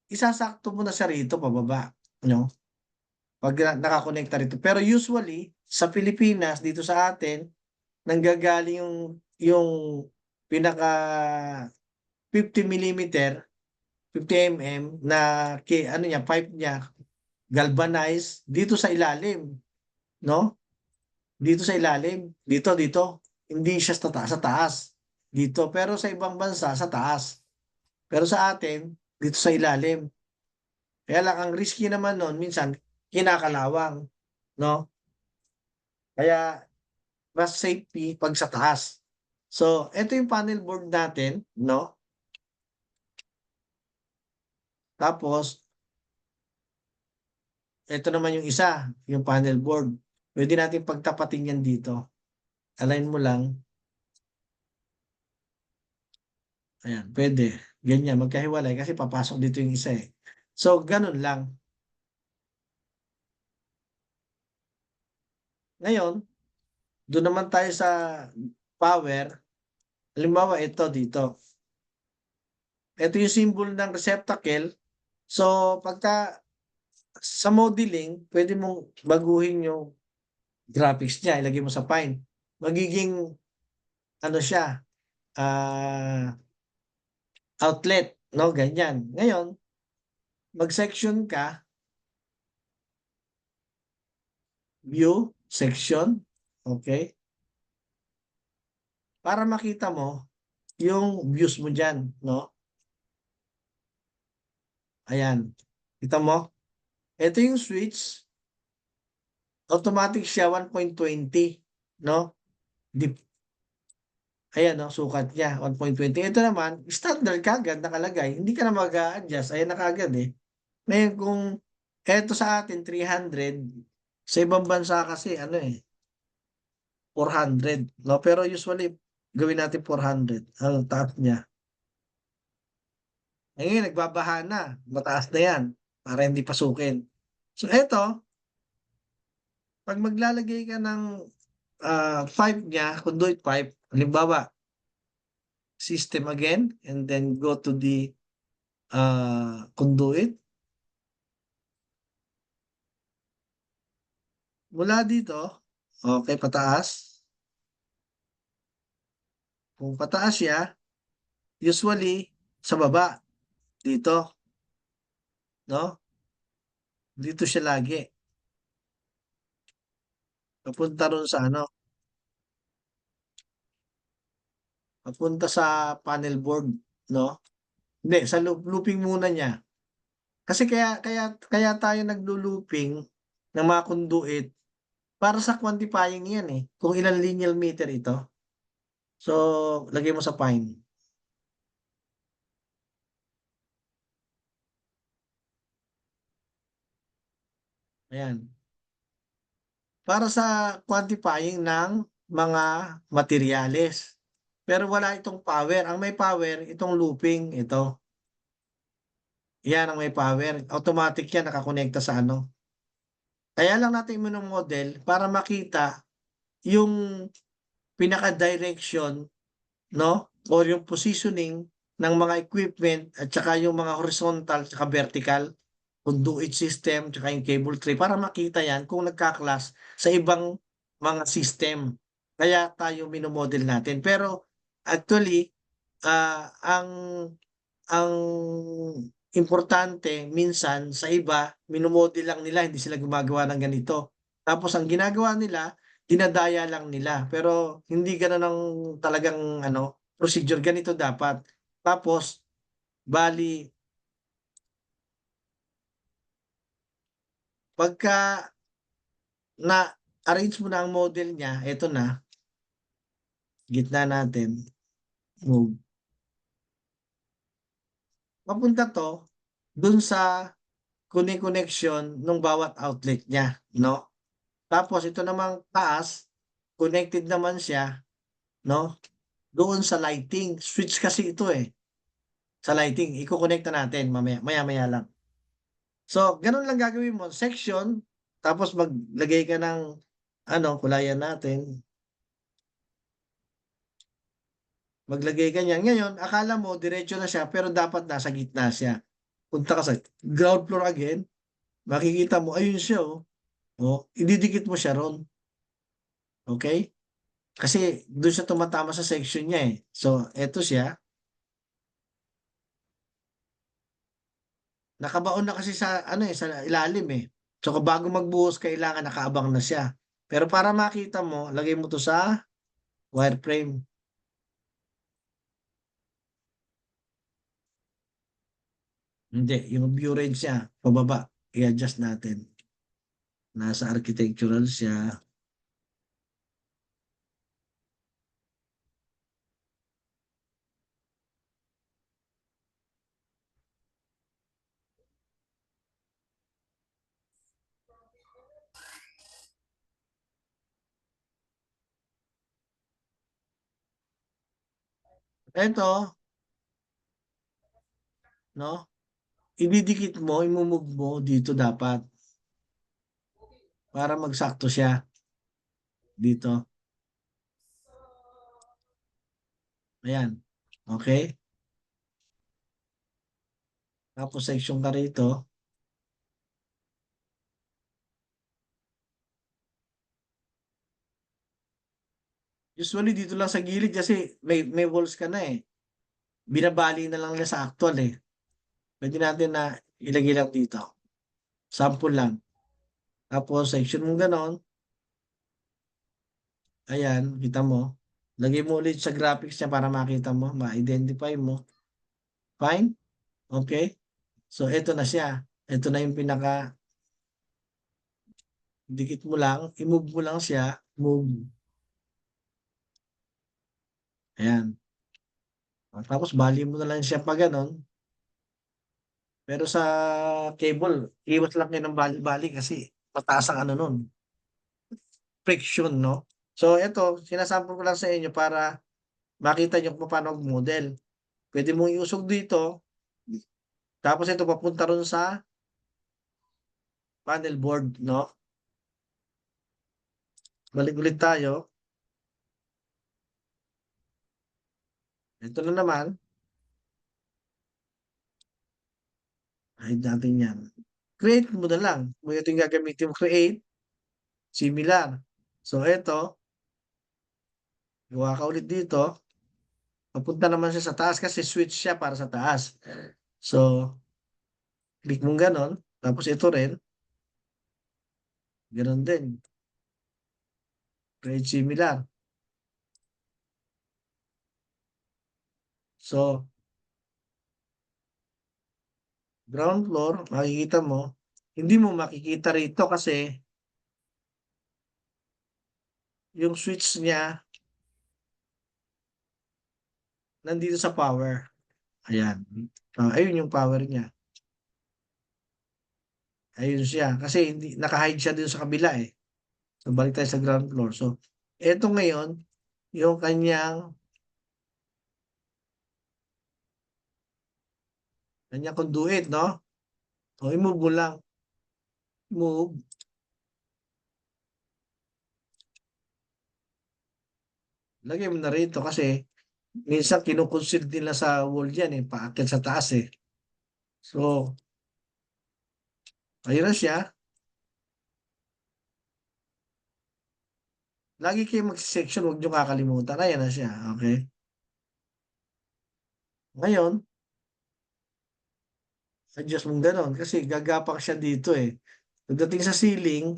isasakto mo na siya rito pababa. No? Pag nakakonekta rito. Pero usually, sa Pilipinas, dito sa atin, nanggagaling yung pinaka 50 millimeter 50 mm na pipe niya galvanized dito sa ilalim, no? Dito sa ilalim, dito. Hindi siya sa taas. Dito, pero sa ibang bansa sa taas. Pero sa atin, dito sa ilalim. Kaya lang ang risky naman noon minsan kinakalawang, no? Kaya mas safety pag sa taas. So, ito yung panel board natin, no? Tapos ito naman yung isa, yung panel board. Pwede natin pagtapatin yan dito. Align mo lang. Ayan, pwede. Ganyan, magkahiwalay kasi papasok dito yung isa eh. So, ganun lang. Ngayon, doon naman tayo sa power. Halimbawa, ito dito. Ito yung symbol ng receptacle. So, pagka sa modeling, pwede mong baguhin yung graphics niya. Ilagay mo sa Pine. Magiging, ano siya, outlet, no? Ganyan. Ngayon, mag-section ka, view, section, okay? Para makita mo yung views mo dyan, no? Ayan. Kita mo? Ito yung switch. Automatic siya 1.20, no? Di, ayan, no? Sukat niya, 1.20. Ito naman, standard kagad nakalagay. Hindi ka na mag-a-adjust. Ayan na kagad eh. Ngayon kung eto sa atin 300, sa ibang bansa kasi ano eh, 400, no? Pero usually gawin natin 400 ang taas niya. Ngayon nagbabaha na, mataas na 'yan para hindi pasukin. So eto, pag maglalagay ka ng 5 niya, conduit pipe, halimbawa, system again and then go to the conduit. Mula dito, okay, pataas. Kung pataas siya, usually sa baba dito, no? Dito siya lagi. Papunta ron sa ano, papunta sa panel board, no? Hindi, sa looping muna niya. Kasi kaya kaya kaya tayo naglo-looping ng mga conduit para sa quantifying 'yan eh. Kung ilang linear meter ito. So, lagay mo sa Pine. Ayan. Para sa quantifying ng mga materyales. Pero wala itong power. Ang may power, itong looping, ito. Yan ang may power. Automatic yan, nakakonekta sa ano. Kaya lang natin model para makita yung pinaka-direction, no? Or yung positioning ng mga equipment at saka yung mga horizontal at saka vertical, conduit system, tsaka yung cable tray para makita yan kung nagka-class sa ibang mga system. Kaya tayo minomodel natin. Pero actually, ang importante minsan sa iba, minomodel lang nila, hindi sila gumagawa ng ganito. Tapos ang ginagawa nila, dinadaya lang nila. Pero hindi gano'n ang talagang ano, procedure. Ganito dapat. Tapos, bali, pagka na-arrange mo na ang model niya, eto na, gitna natin, move. Mapunta to dun sa connection ng bawat outlet niya, no? Tapos ito namang taas, connected naman siya, no? Doon sa lighting. Switch kasi ito eh. Sa lighting. Iko-connect na natin mamaya, maya-maya lang. So, ganun lang gagawin mo. Section, tapos maglagay ka ng ano, kulayan natin. Maglagay ka niyan. Ngayon, akala mo, diretso na siya, pero dapat nasa gitna siya. Punta ka sa ground floor again, makikita mo, ayun siya oh. Oh, ididikit mo siya ron. Okay? Kasi doon siya tumatama sa section niya eh. So, eto siya. Nakabaon na kasi sa ano eh, sa ilalim eh. So, bago magbuhos, kailangan nakaabang na siya. Pero para makita mo, lagay mo to sa wireframe. Hindi, yung view range niya, pababa. I-adjust natin. Nasa architectural siya. Eto, no? Ididikit mo, imumove mo dito dapat para magsakto siya dito. Ayan. Okay? Tapos section ka rito. Usually dito lang sa gilid kasi may walls ka na eh. Binabali na lang nila sa actual eh. Pwede natin na ilagay lang dito. Sample lang. Tapos section mo ganon. Ayan, kita mo. Lagay mo ulit sa graphics niya para makita mo, ma-identify mo. Fine? Okay? So, ito na siya. Ito na yung pinaka, dikit mo lang, i-move mo lang siya, move. Ayan. Tapos, bali mo na lang siya pa ganon. Pero sa cable, iwas lang kayo ng bali-bali kasi mataas ang ano nun, friction, no? So, ito, sinasample ko lang sa inyo para makita nyo kung paano mag-model. Pwede mong iusog dito, tapos ito papunta ron sa panel board, no? Balik ulit tayo. Ito na naman. Hide natin yan. Create mo na lang. Kung ito yung gagamitin mo, create, similar. So, ito, gawa ka ulit dito. Papunta naman siya sa taas kasi switch siya para sa taas. So, click mong ganon. Tapos ito rin, ganon din. Create similar. So, ground floor, makikita mo, hindi mo makikita rito kasi yung switch niya nandito sa power. Ayan. Ayun yung power niya. Ayun siya. Kasi hindi, naka-hide siya dito sa kabila eh. So, balik tayo sa ground floor. So, eto ngayon, yung kanyang conduit, no? So, i-move mo lang. Move. Lagay mo na rito kasi minsan kinukonsider nila sa wall yan eh, paakyat sa taas eh. So, ayun na siya. Lagi kayo mag-section, huwag nyo kakalimutan. Ayan na siya, okay? Ngayon, adjust mong ganon kasi gagapak siya dito eh. Pagdating sa ceiling,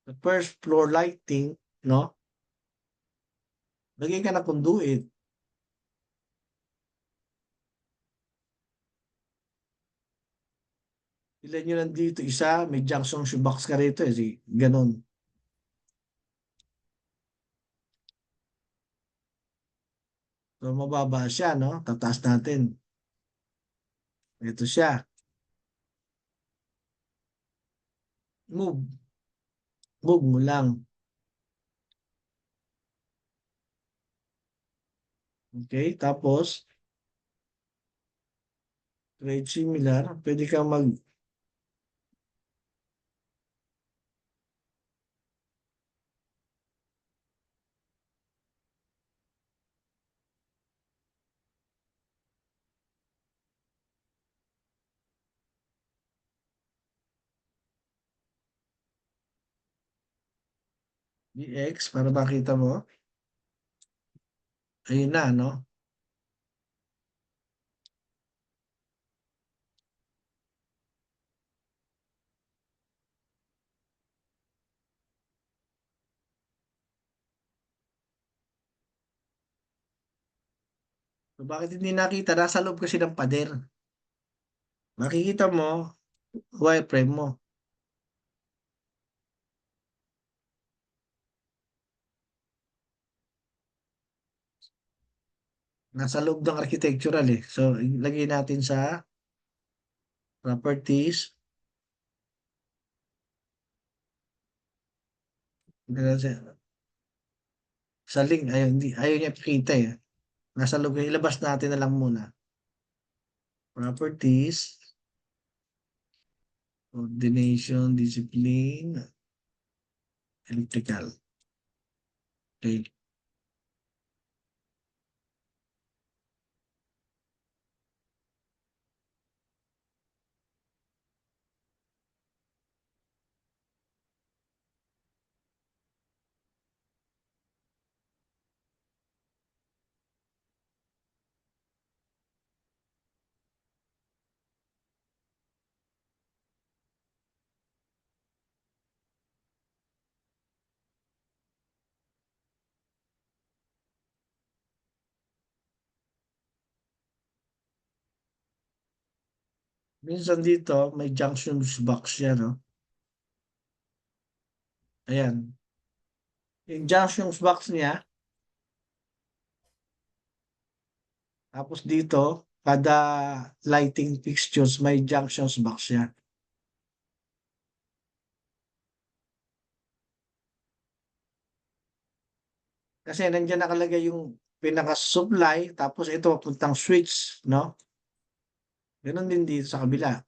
the first floor lighting, no? Lagay ka na conduit. Ilan nyo nandito? Isa, may junction box ka rito eh. Ganon. So, mababa siya, no? Tataas natin. Ito siya. Move. Move mo lang. Okay? Tapos, create similar. Pwede kang DX para makita mo. Ayun na, no? So, bakit hindi nakita? Nasa loob kasi ng pader. Makikita mo, wireframe mo. Nasa loob ng architectural eh. So, ilagay natin sa properties. Sa link, ayaw niya ipakita eh. Nasa loob, ilabas natin na lang muna. Properties, coordination, discipline, electrical. Okay. Minsan dito, may junction box yan, no? Ayan. Yung junction box niya, tapos dito, kada lighting fixtures, may junction box siya. Kasi nandiyan nakalagay yung pinaka-supply, tapos ito papuntang switch, no? Ganun din dito sa kabila.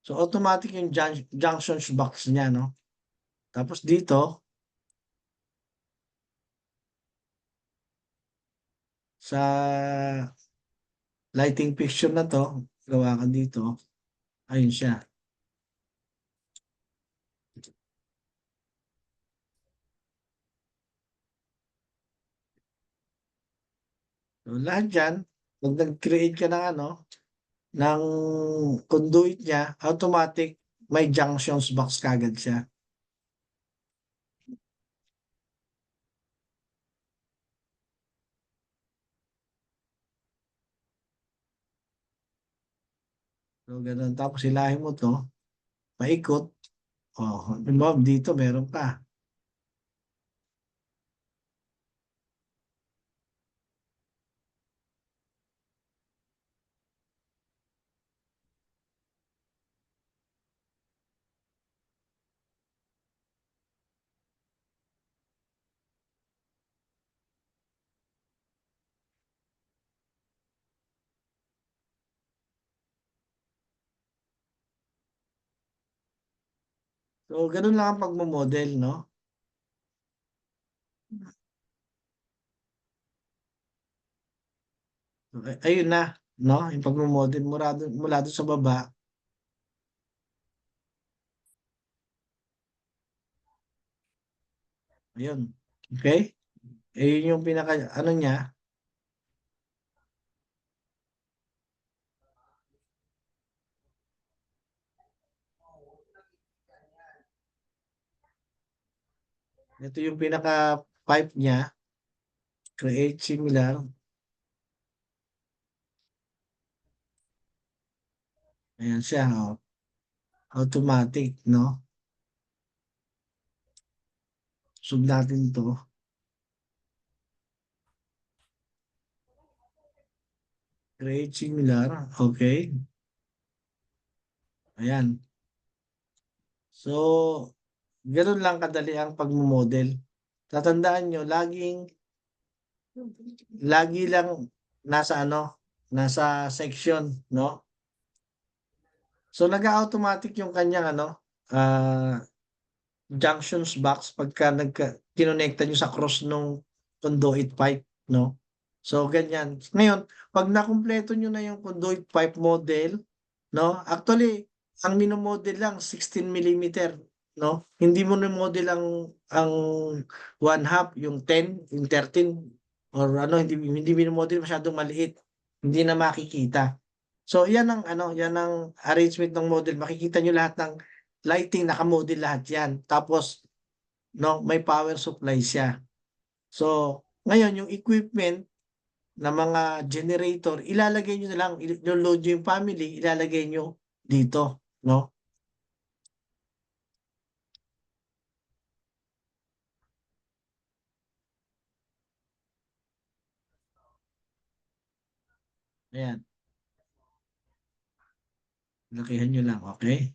So automatic yung junction box niya, no? Tapos dito, sa lighting fixture na to, gawa ka dito, ayun siya. So lahat dyan, pag nag-create ka ng ano, ng conduit niya, automatic may junctions box kagad siya. So ganun. Tapos hilahin mo to, paikot. Oh, dito meron pa. So ganun lang ang pagmo-model, no? Ayun na, no? Yung pagmo-model mula doon sa baba. Ayun. Okay? Ayun yung pinaka, ano niya, ito yung pinaka pipe niya, create similar. Ayan siya, oh. Automatic, no? Sub natin to. Create similar. Okay. Ayan. So, ganoon lang kadali ang pagmo-model. Tatandaan nyo, lagi lang nasa ano, nasa section, no? So, nag-automatic yung kanyang ano, junctions box pagka kinonekta nyo sa cross nung conduit pipe, no? So, ganyan. Ngayon, pag nakumpleto nyo na yung conduit pipe model, no? Actually, ang minomodel lang 16 millimeter, no? Hindi mo na model ang 1/2, yung 10, yung 13, or ano, hindi minomodel, masyadong maliit. Hindi na makikita. So, yan ang ano, yan ang arrangement ng model. Makikita nyo lahat ng lighting, naka-model lahat yan. Tapos, no, may power supply siya. So, ngayon yung equipment na mga generator, ilalagay nyo na lang, load nyo yung family, ilalagay nyo dito, no? Ayan. Lakihan nyo lang, okay?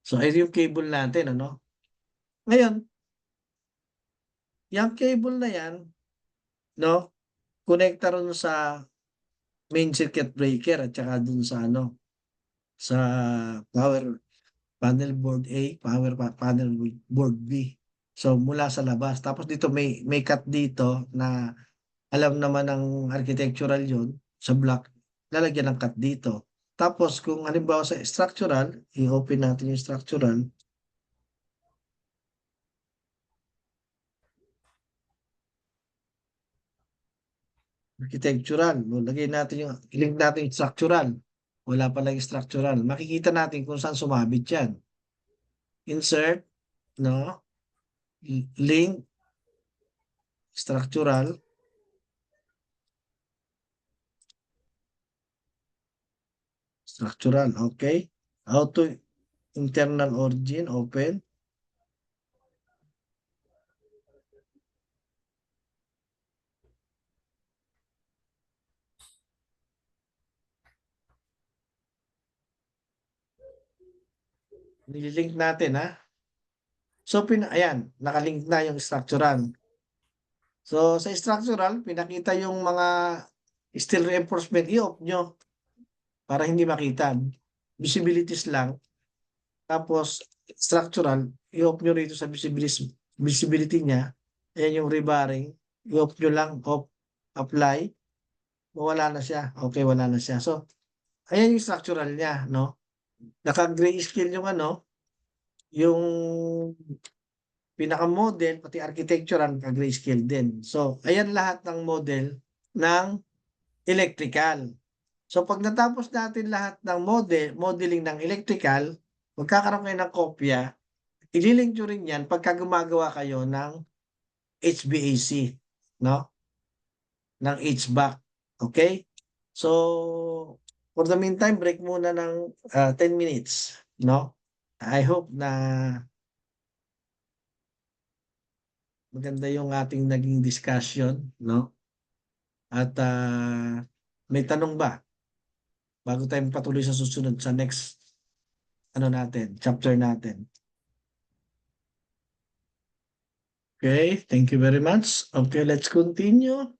So, ito yung cable natin, ano? Ngayon, yung cable na yan, no? Connecta ron sa main circuit breaker at saka dun sa ano, sa power panel board A, panel board B. So, mula sa labas. Tapos dito may cut dito na alam naman ng architectural yun, sa block, lalagyan ng cut dito. Tapos kung halimbawa sa structural, i-open natin yung structural. Architectural, lagay natin link natin yung structural. Wala palang structural. Makikita natin kung saan sumabit yan. Insert, no? Link, structural. Structural, okay. Auto internal origin, open. Nililink natin, ha? So, ayan, nakalink na yung structural. So, sa structural, pinakita yung mga steel reinforcement, i-off nyo para hindi makita. Visibilities lang. Tapos, structural, i-off nyo rito sa visibility niya. Ayan yung rebarring. I-off nyo lang, off, apply. Wala na siya. Okay, wala na siya. So, ayan yung structural niya, no? Naka-grayscale yung ano, yung pinaka-model, pati architectural, naka-grayscale din. So, ayan lahat ng model ng electrical. So, pag natapos natin lahat ng modeling ng electrical, magkakaroon kayo ng kopya, ililink nyo rin yan pagka gumagawa kayo ng HVAC, no? Ng HVAC. Okay? So, for the meantime, break muna ng 10 minutes, no? I hope na maganda yung ating naging discussion, no? At may tanong ba bago tayo patuloy sa susunod sa next ano natin, chapter natin? Okay, thank you very much. Okay, let's continue.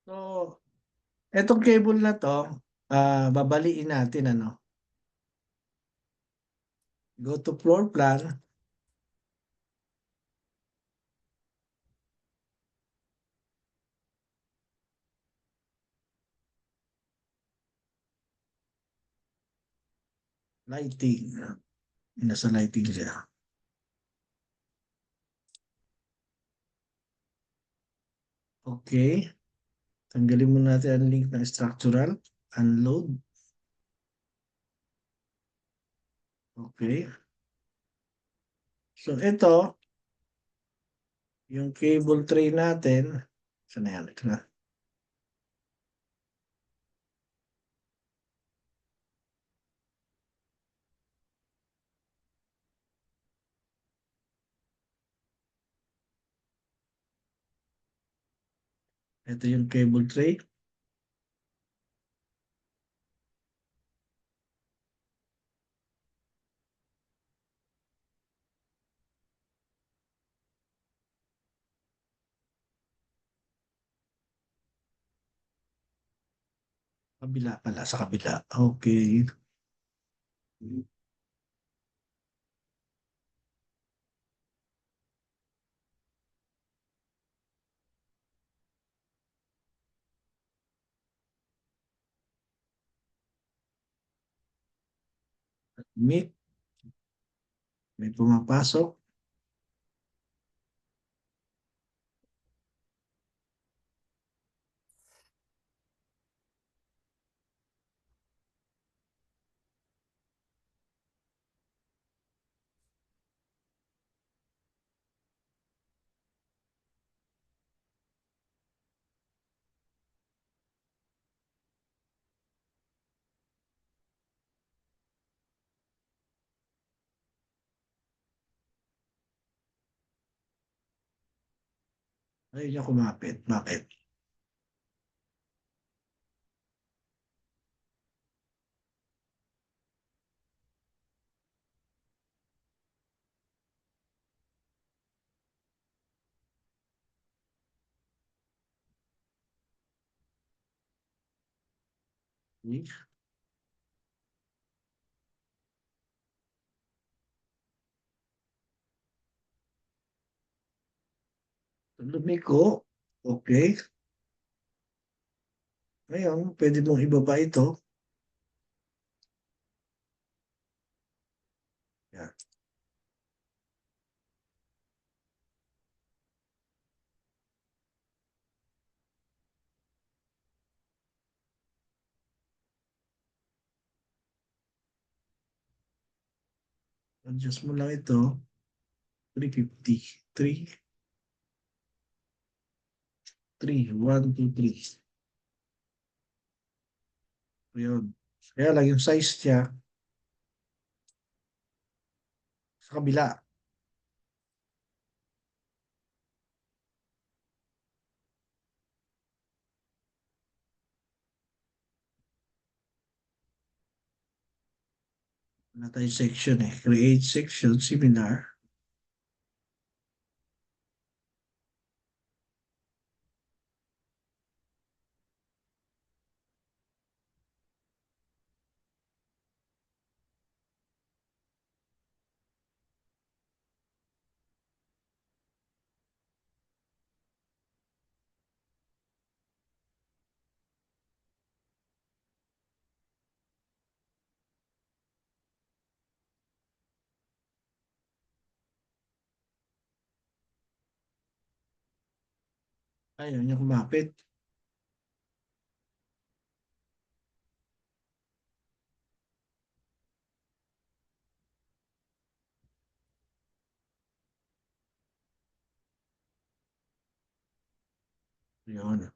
So, etong cable na to, babaliin natin ano. Go to floor plan. Lighting. Nasa lighting siya. Okay. Tanggalin mo natin ang link ng structural. Unload. Okay. So, ito, yung cable tray natin. Saan na yan? Ito na. Ito yung cable tray. Kabila pala, sa kabila. Okay. Meet. May pumapasok. Ayaw niya kumapit. Bakit? Hmm? Lumiko. Okay. Ngayon, pwede mong ibaba ito. Yan. Adjust mo lang ito. 350. 3, 3, 1, 2, 3. Ayun. Kaya lang yung size niya sa kabila. Wala tayong section eh. Create section, seminar. Ayun yung kumapit. Yun.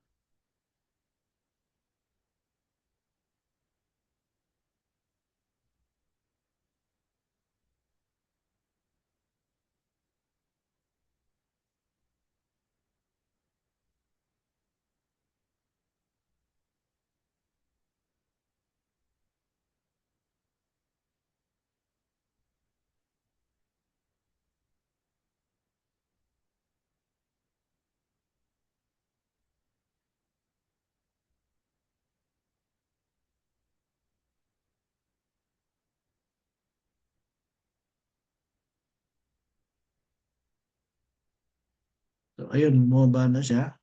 So, ayun, bumaba na siya.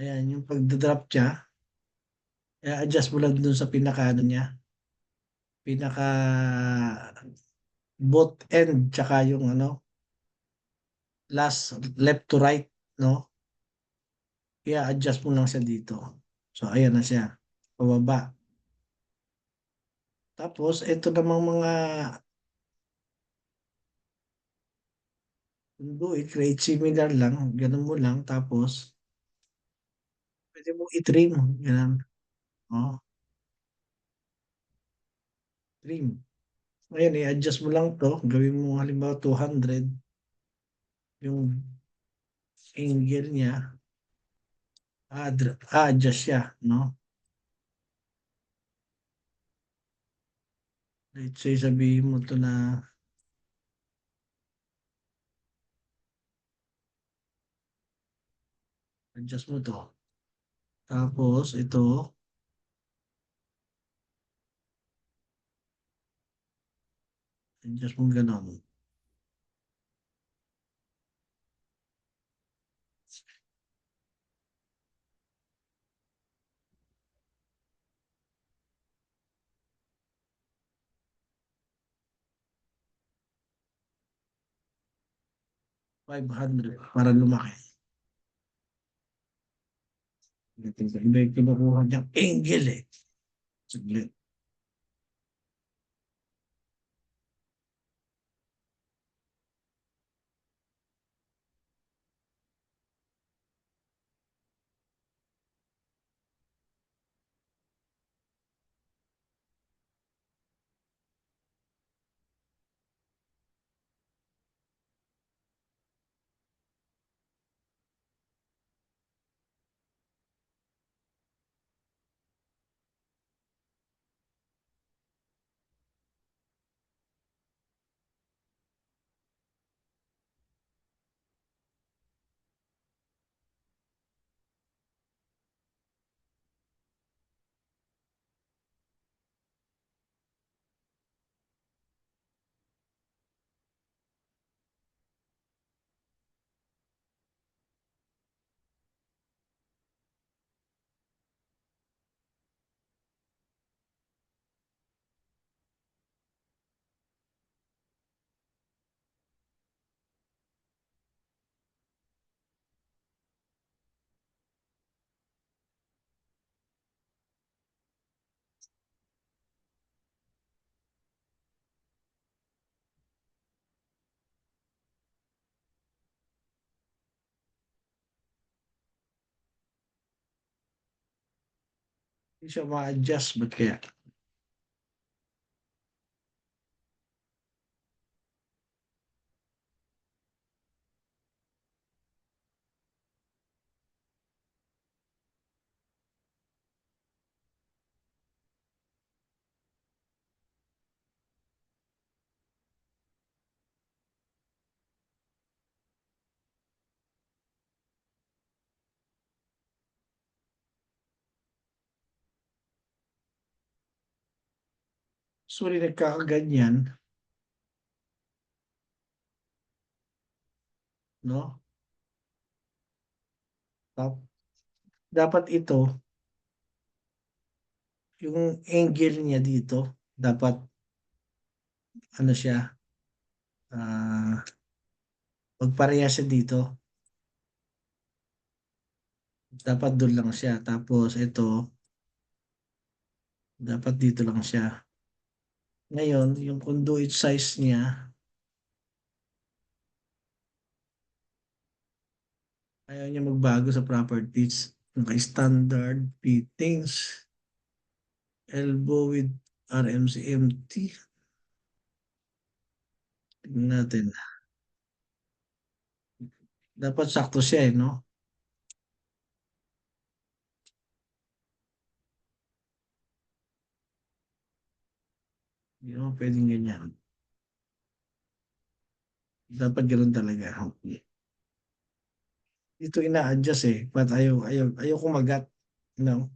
Ayan, yung pagdadrop niya, adjust mo lang dun sa pinaka ano niya, pinaka both end, tsaka yung ano, last left to right, no? Kaya adjust mo lang siya dito. So, ayan na siya. Pababa. Tapos, ito namang mga do it, create similar lang. Ganun mo lang. Tapos, pwede mo i-trim. Ganun. Oh, trim. Ngayon, i-adjust mo lang to. Gawin mo halimbawa 200. Yung angle niya. Adjust siya. No? Let's say, sabihin mo to na adjust mo to. Tapos, ito, adjust mo ganun. 500 para lumaki. Iba yung kinukuha niyang angle eh. Saglit. Hindi siya ma-adjust, ba't kaya? Sorry, nagkakaganyan, no? Dapat ito, yung angle niya dito, dapat ano siya, magpareha siya dito. Dapat doon lang siya. Tapos ito, dapat dito lang siya. Ngayon, yung conduit size niya, ayaw niya magbago sa properties. Naka-standard fittings, elbow with RMCMT. Tingnan natin. Dapat sakto siya eh, no? Hindi naman pwedeng ganyan. Dapat ganoon talaga. Dito ina-adjust eh. But ayaw kumagat. No?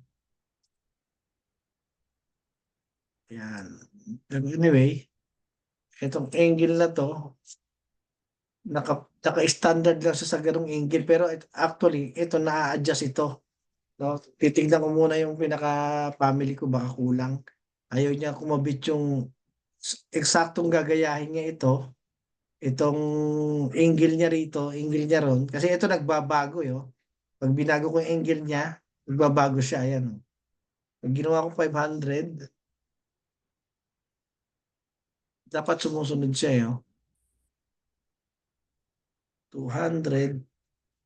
Yan. Anyway, itong angle na to, naka-standard lang siya sa ganung angle. Pero actually, ito na-adjust ito. No? Titignan ko muna yung pinaka-family ko, baka kulang. Ayaw niya kumabit yung eksaktong gagayahin niya ito. Itong angle niya rito, angle niya ron. Kasi ito nagbabago yo. Pag binago ko yung angle niya, nagbabago siya. Ayan. Oh. Pag ginawa ko 500, dapat sumusunod siya. Yo. 200.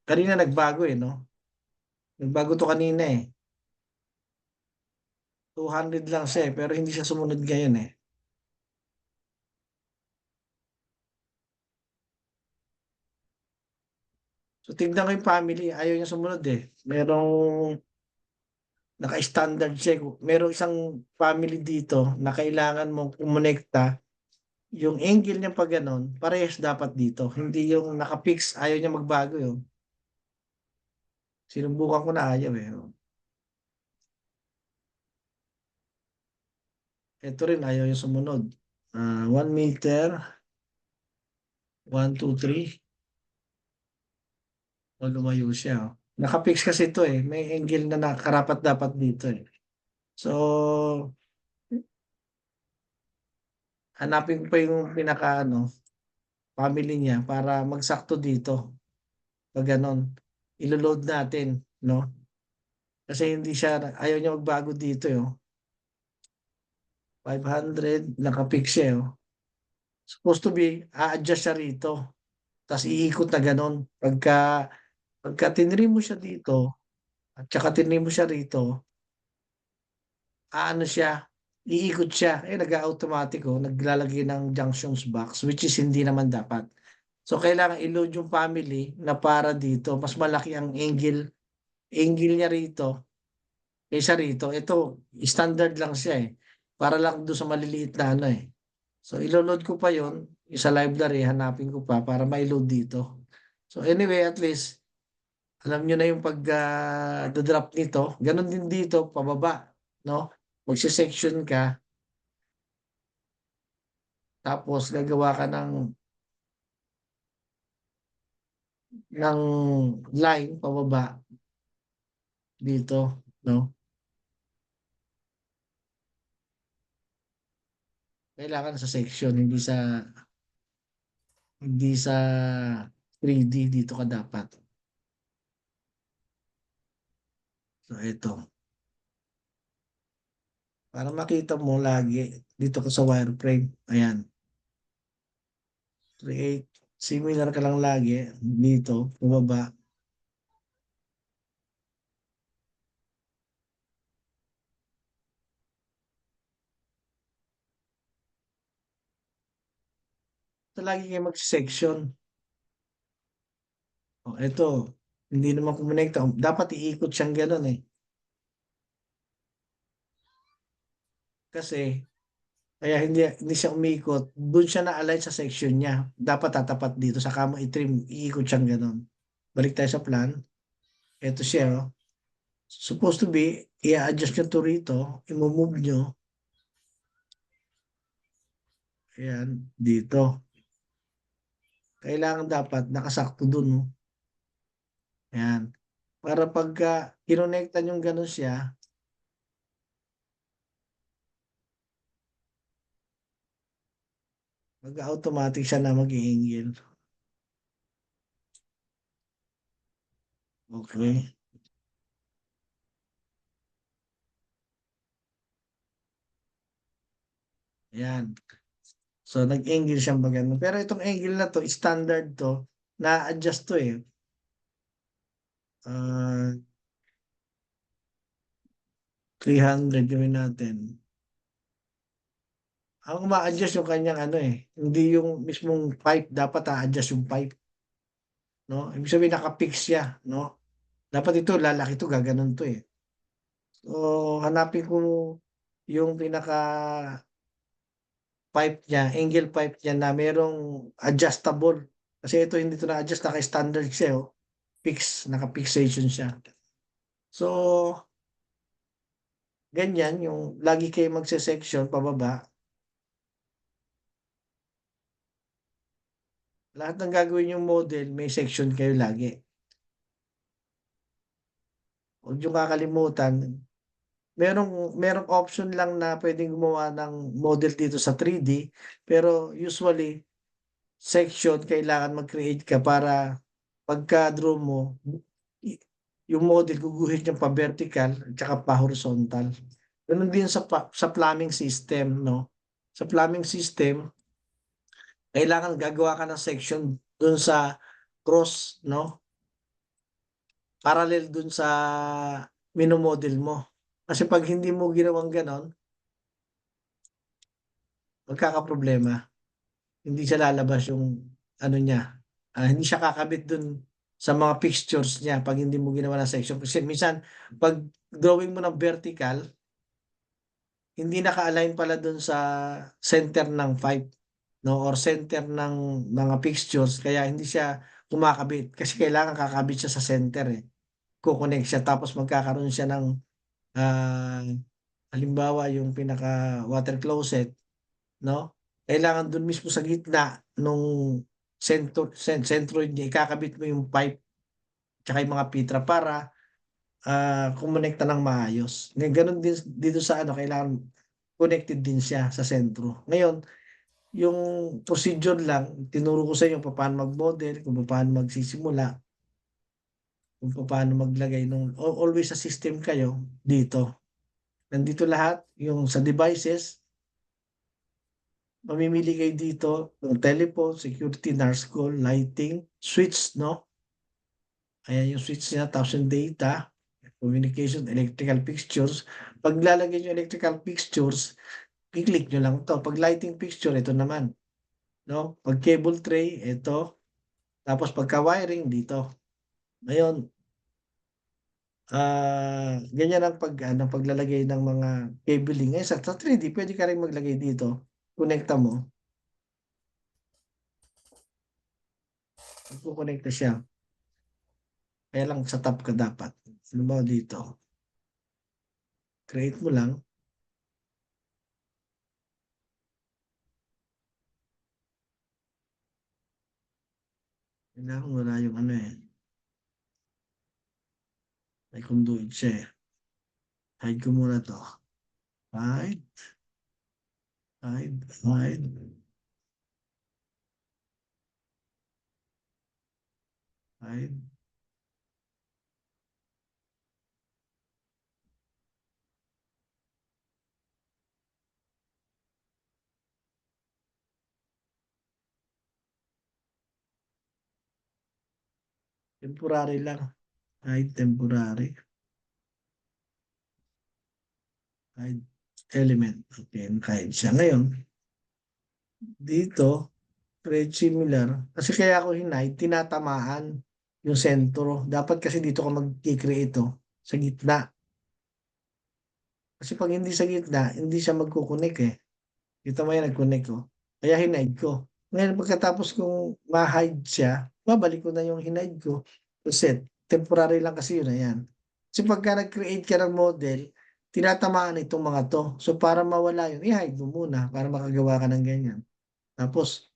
Kanina nagbago eh, no? Nagbago to kanina eh. 200 lang siya eh, pero hindi siya sumunod ngayon eh. So tignan ko yung family, ayaw niya sumunod eh. Naka-standard siya. Merong isang family dito na kailangan mong kumonekta. Yung angle niya pag ganon, parehas dapat dito. Hindi yung naka-fix, ayaw niya magbago yun. Sinubukan ko na ayaw eh. Ito rin ayaw yung sumunod. 1 meter, 1, 2, 3. O lumayo siya. Oh. Naka-fix kasi ito eh. May angle na nakarapat dapat dito eh. So, hanapin ko pa yung pinaka ano, family niya para magsakto dito. Pag ganon, ilo-load natin, no? Kasi hindi siya, ayaw niya magbago dito, eh. Oh. 500, naka-fix siya, eh. Oh. Supposed to be, a-adjust siya rito. Tapos iikot na ganon. Pagka tinrim mo siya dito, at saka tinrim mo siya rito, ano siya, iikot siya. Eh, nag-automatic, oh, naglalagay ng junctions box, which is hindi naman dapat. So, kailangan i-load yung family na para dito. Mas malaki ang angle niya rito kaysa rito. Ito, standard lang siya eh. Para lang doon sa maliliit na ano eh. So, ilo-load ko pa yon sa library, hanapin ko pa para may-load dito. So, anyway, at least, alam nyo na yung pag-drop nito. Ganon din dito, pababa. No? Magsisection ka, tapos gagawa ka ng line pababa dito. No? Kailangan sa section, hindi sa 3D dito ka dapat. So, ito. Para makita mo lagi dito ka sa wireframe. Ayan. Create. Similar ka lang lagi dito, bumaba. So, lagi kayo mag-section. O, ito, hindi naman kumonekta. Dapat iikot siyang gano'n eh. Kasi, kaya hindi siya umikot. Doon siya na-align sa section niya. Dapat tatapat dito. Saka mo i-trim, iikot siyang gano'n. Balik tayo sa plan. Ito siya, oh. Supposed to be, i-adjust nyo to rito. I-move nyo. Ayan, dito. Kailangan dapat nakasakto dun, no? Ayan. Para pagka kinonektan yung gano'n siya, mag-automatic siya na mag-i-angle. Okay. Ayan. So, nag-angle siyang magano. Pero itong angle na to, standard to, na-adjust to eh. Ah, 300 gawin natin. Ang ma-adjust yung kanyang ano eh. Hindi yung mismong pipe. Dapat a-adjust yung pipe. No? Ibig sabihin naka-fix siya. No? Dapat ito, lalaki to, gaganon to eh. So, hanapin ko yung pinaka pipe niya, angle pipe niya na merong adjustable. Kasi ito hindi to na-adjust, naka-standard siya, oh. Fix, naka-fixation siya. So, ganyan, yung lagi kayo magse-section pababa, lahat ng gagawin yung model, may section kayo lagi. Huwag yung kakalimutan, merong option lang na pwedeng gumawa ng model dito sa 3D, pero usually, section, kailangan mag-create ka para pagka-draw mo, yung model guguhit niya pa vertical at saka pa horizontal. Ganun din sa plumbing system, no? Sa plumbing system, kailangan gagawa ka ng section dun sa cross, no? Parallel dun sa minomodel mo. Kasi pag hindi mo ginawang ganon, magkakaproblema. Hindi siya lalabas yung ano niya. Hindi siya kakabit dun sa mga fixtures niya pag hindi mo ginawa ng section. Kasi minsan, pag drawing mo ng vertical, hindi naka-align pala dun sa center ng pipe, no, or center ng mga fixtures, kaya hindi siya kumakabit kasi kailangan kakabit siya sa center eh. Kukonek siya tapos magkakaroon siya ng ah, halimbawa yung pinaka water closet, no? Kailangan dun mismo sa gitna nung centroid niya ikakabit mo yung pipe tsaka yung mga pitra para kumonekta ng maayos. Ngayon, ganun din dito sa ano, kailangan connected din siya sa sentro. Ngayon, yung procedure lang, tinuro ko sa inyo kung paano mag-model, kung paano magsisimula, kung paano maglagay nung always sa system kayo dito. Nandito lahat, yung sa devices, mamimili kayo dito ng telephone, security, nurse call, lighting, switch, no? Ayan yung switch niya, tapos yung data, communication, electrical fixtures. Pag lalagay yung electrical fixtures, i-click nyo lang to. Pag lighting fixture, ito naman. No? Pag cable tray, ito. Tapos pagka wiring, dito. Ngayon, ganyan ang paglalagay ng mga cabling. Ngayon, sa 3D, pwede ka rin maglagay dito. Connecta mo. Magkukonekta siya. Kaya lang sa top ka dapat. Ano ba dito? Create mo lang. Kailangan wala yung ano eh. May conduit siya eh. Hide ko muna to. Hide. Hide. Hide. Hide. Temporary lang. Hide temporary. Hide element. Okay, hide siya. Ngayon, dito, Create similar. Kasi kaya ako hinay, tinatamaan yung sentro. Dapat kasi dito ka mag-create sa gitna. Kasi pag hindi sa gitna, hindi siya magkukunik eh. Kita mo yan, nag-connect ko. Kaya hinide ko. Ngayon, pagkatapos kong ma-hide siya, babalik ko na yung hinide ko. Reset. Temporary lang kasi yun, ayan. Kasi pagka nag-create ka ng model, tinatamaan itong mga to. So, para mawala yun, i-hide mo muna para makagawa ka ng ganyan. Tapos,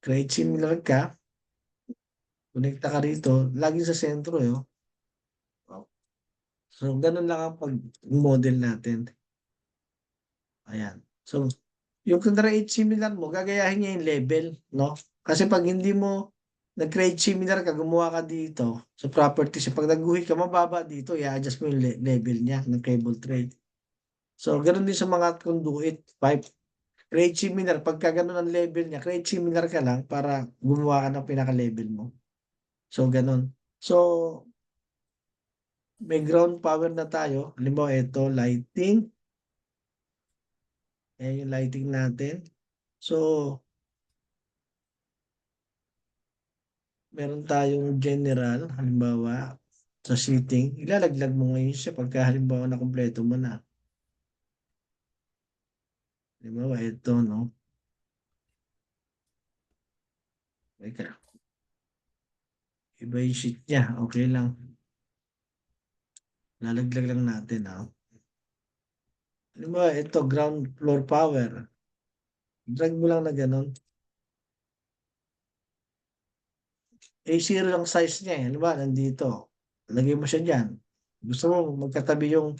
create similar ka, connecta ka rito, lagi sa sentro, yun. So, ganun lang ang pag-model natin. Ayan. So, yung create similar mo, gagayahin niya yung level, no? Kasi pag hindi mo nag-create similar ka, gumawa ka dito sa properties, pag nag-guhit ka, mababa dito, i-adjust mo yung level niya ng cable tray. So, ganoon din sa mga conduit pipe. Create similar, pagka ganun ang level niya, create similar ka lang para gumawa ka ng pinaka-level mo. So, ganun. So, may ground power na tayo. Halimbawa, ito, lighting. Ayan yung lighting natin. So, meron tayong general, halimbawa, sa seating, ilalaglag mo ngayon siya pagka halimbawa na kumpleto mo na. Halimbawa, ito, no? Teka, iba yung sheet niya, okay lang. Lalaglag lang natin, ha? Halimbawa, ito, ground floor power. Drag mo lang na ganun. A0 lang size niya, eh. Halimbawa, nandito. Lagay mo siya dyan. Gusto mo magkatabi yung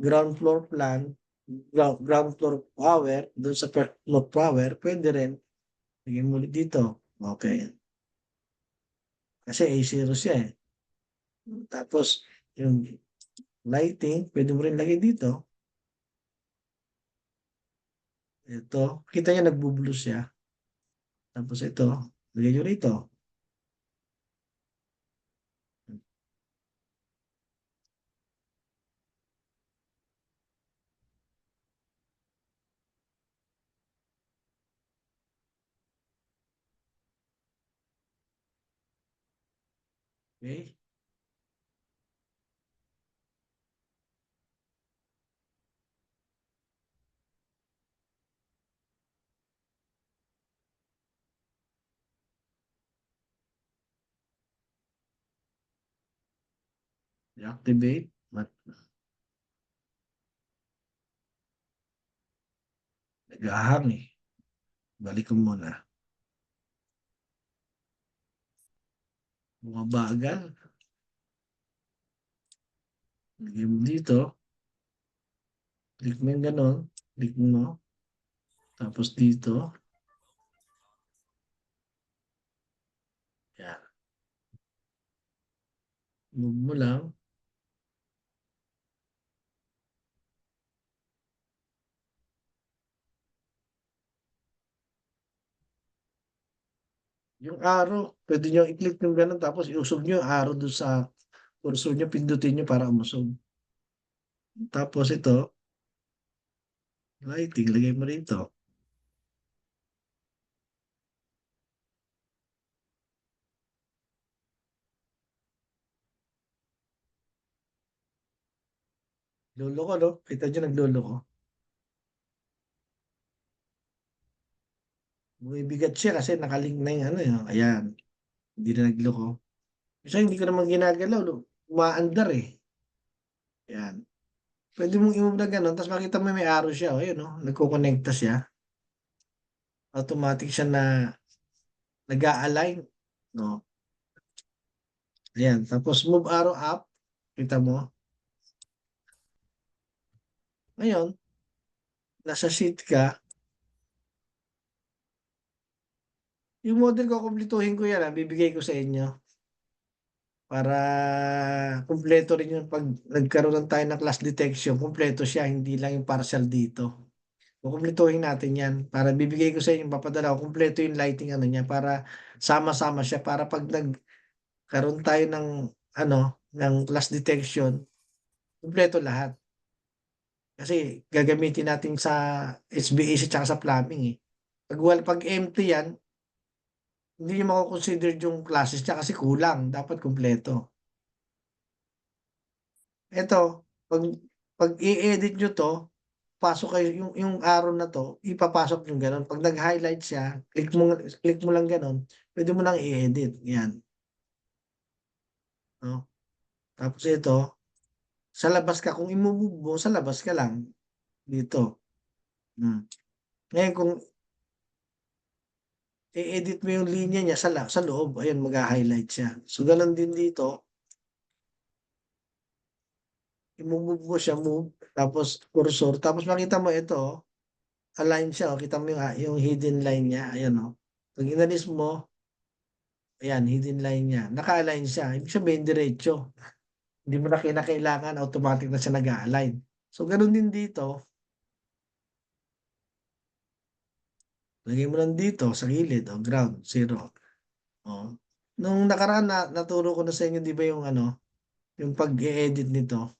ground floor plan, ground floor power, doon sa first floor power, pwede rin. Lagyan mo ulit dito. Okay. Kasi A0 siya eh. Tapos, yung lighting, pwede mo rin lagay dito. Ito, kita niya nagbo-blue siya. Tapos ito, lagay nyo rito. Okay? I-activate. Nag-ahang eh. Balik ko muna. Bumabagal. Lagay mo dito. Click mo yung ganon. Click mo. Tapos dito. Yan. Move mo lang. Yung arrow, pwede nyo i-click yung ganun. Tapos iusog nyo yung arrow doon sa cursor nyo. Pindutin nyo para umusog. Tapos ito, lighting, lagay mo rito. Lolo ko, no? Kita nyo naglolo ko. Bumibigat siya kasi nakalink na yung ano yun. Ayan. Hindi na nagloko. Kasi hindi ko naman ginagalaw. No? Umaandar eh. Ayan. Pwede mong i-move na ganun. Tapos makita mo may arrow siya. O, ayun, no? Nagkukonekta siya. Automatic siya na nag-a-align. No? Ayan. Tapos move arrow up. Kita mo. Ngayon, nasa sheet ka. Yung model ko, kumpletuhin ko yan. Bibigay ko sa inyo. Para kumpleto rin yung pag nagkaroon ng tayo ng class detection, kumpleto siya, hindi lang yung partial dito. Kukumpletuhin natin yan para bibigay ko sa inyo, papadala ko, kumpleto yung lighting ano niya para sama-sama siya para pag nagkaroon tayo ng ano, ng class detection, kumpleto lahat. Kasi gagamitin natin sa HVAC at sa plumbing eh. Pag empty yan, hindi niyo mako-consider yung classes niya kasi kulang, dapat kumpleto. Eto, pag i-edit niyo 'to, pasok kayo yung arrow na 'to, ipapasok yung gano'n. 'Pag nag-highlight siya, click mo lang gano'n, puwede mo ng i-edit, 'yan, 'no. Tapos ito, sa labas ka kung i-mo-move mo, sa labas ka lang, dito, hmm. Ngayon kung i-edit mo yung linya niya sa loob, ayun magha-highlight siya. So, gano'n din dito, i-mo-move mo siya, move, tapos cursor, tapos makita mo ito, oh, align siya, oh, kita mo yung hidden line niya, ayan, oh. 'Pag inalis mo, ayan hidden line niya, naka-align siya, ibig sabihin diretso. Hindi mo na kinakailangan, automatic na siya nag-a-align. So, gano'n din dito, lagay mo lang dito sa gilid, oh, ground, 0. Oh. Nung nakaraan naturo ko na sa inyo 'di ba yung ano, yung pag-e-edit nito.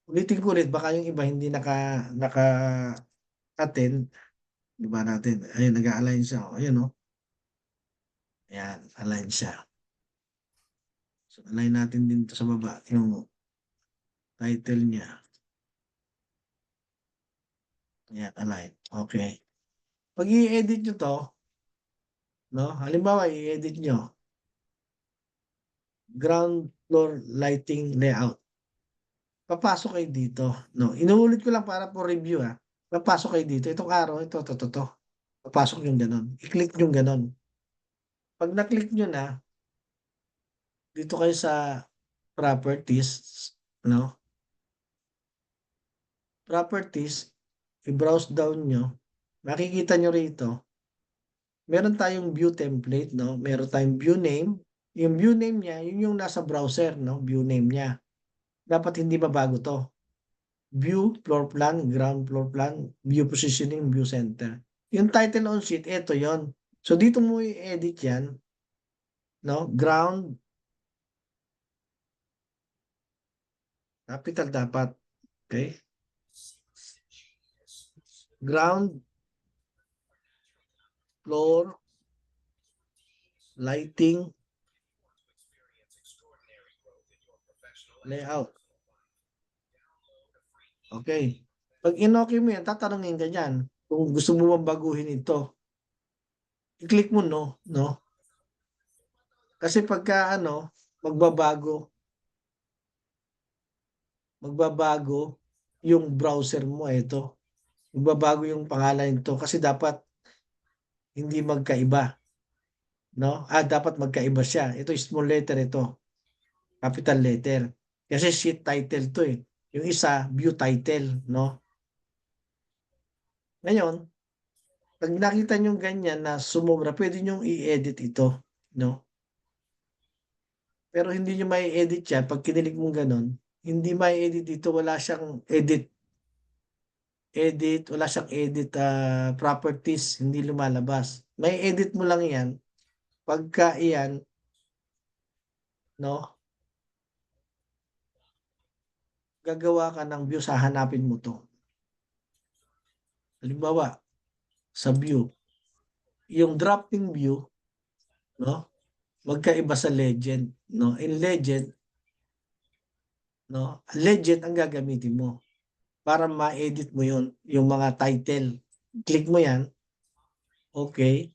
Ulitin ko ulit baka yung iba hindi naka-attend, 'di ba natin, ayun nag-a-align siya, oh, ayun, oh. Ayan, align siya. So, align natin din 'to sa baba, yung title niya. Ayan, align, okey. 'Pag i-edit niyo 'to, 'no, halimbawa i-edit niyo, ground floor lighting layout. Papasok kayo dito, 'no, inuulit ko lang para for review, papasok kayo dito, itong arrow, ito, papasok yung gano'n, i-click yung gano'n. 'Pag na-click niyo na, dito kayo sa properties, 'no, properties, i-browse down niyo, makikita niyo rito, meron tayong view template, 'no, meron tayong view name, yung view name niya, yun yung nasa browser, 'no, view name niya. Dapat hindi babago 'to. View, floor plan, ground floor plan, view positioning, view center. Yung title on sheet, eto yon. So, dito mo i-edit yan, no? Ground, capital dapat. Okay? Ground, floor, lighting, layout. Okay. Pag in-okay mo yan, tatanungin ka dyan kung gusto mo bang baguhin ito. I-click mo no, no? Kasi pagka ano, magbabago yung browser mo, ito. Magbabago yung pangalan nito kasi dapat hindi magkaiba, no? Dapat magkaiba siya. Ito small letter ito, capital letter. Kasi sheet title 'to eh. Yung isa view title, no? Ngayon, pag nakita niyo ganyan na sumobra, pwede niyo i-edit ito, no? Pero hindi niyo mai-edit 'yan pag kinilik mong gano'n, hindi mai-edit dito, wala siyang edit, properties, hindi lumalabas. Mai-edit mo lang 'yan pagka iyan, no, gagawa ka ng views, hahanapin mo 'to. Halimbawa, sa view, yung drafting view, no, magkaiba sa legend, no? In legend, no, legend ang gagamitin mo para ma-edit mo yun, yung mga title. Click mo yan, okay,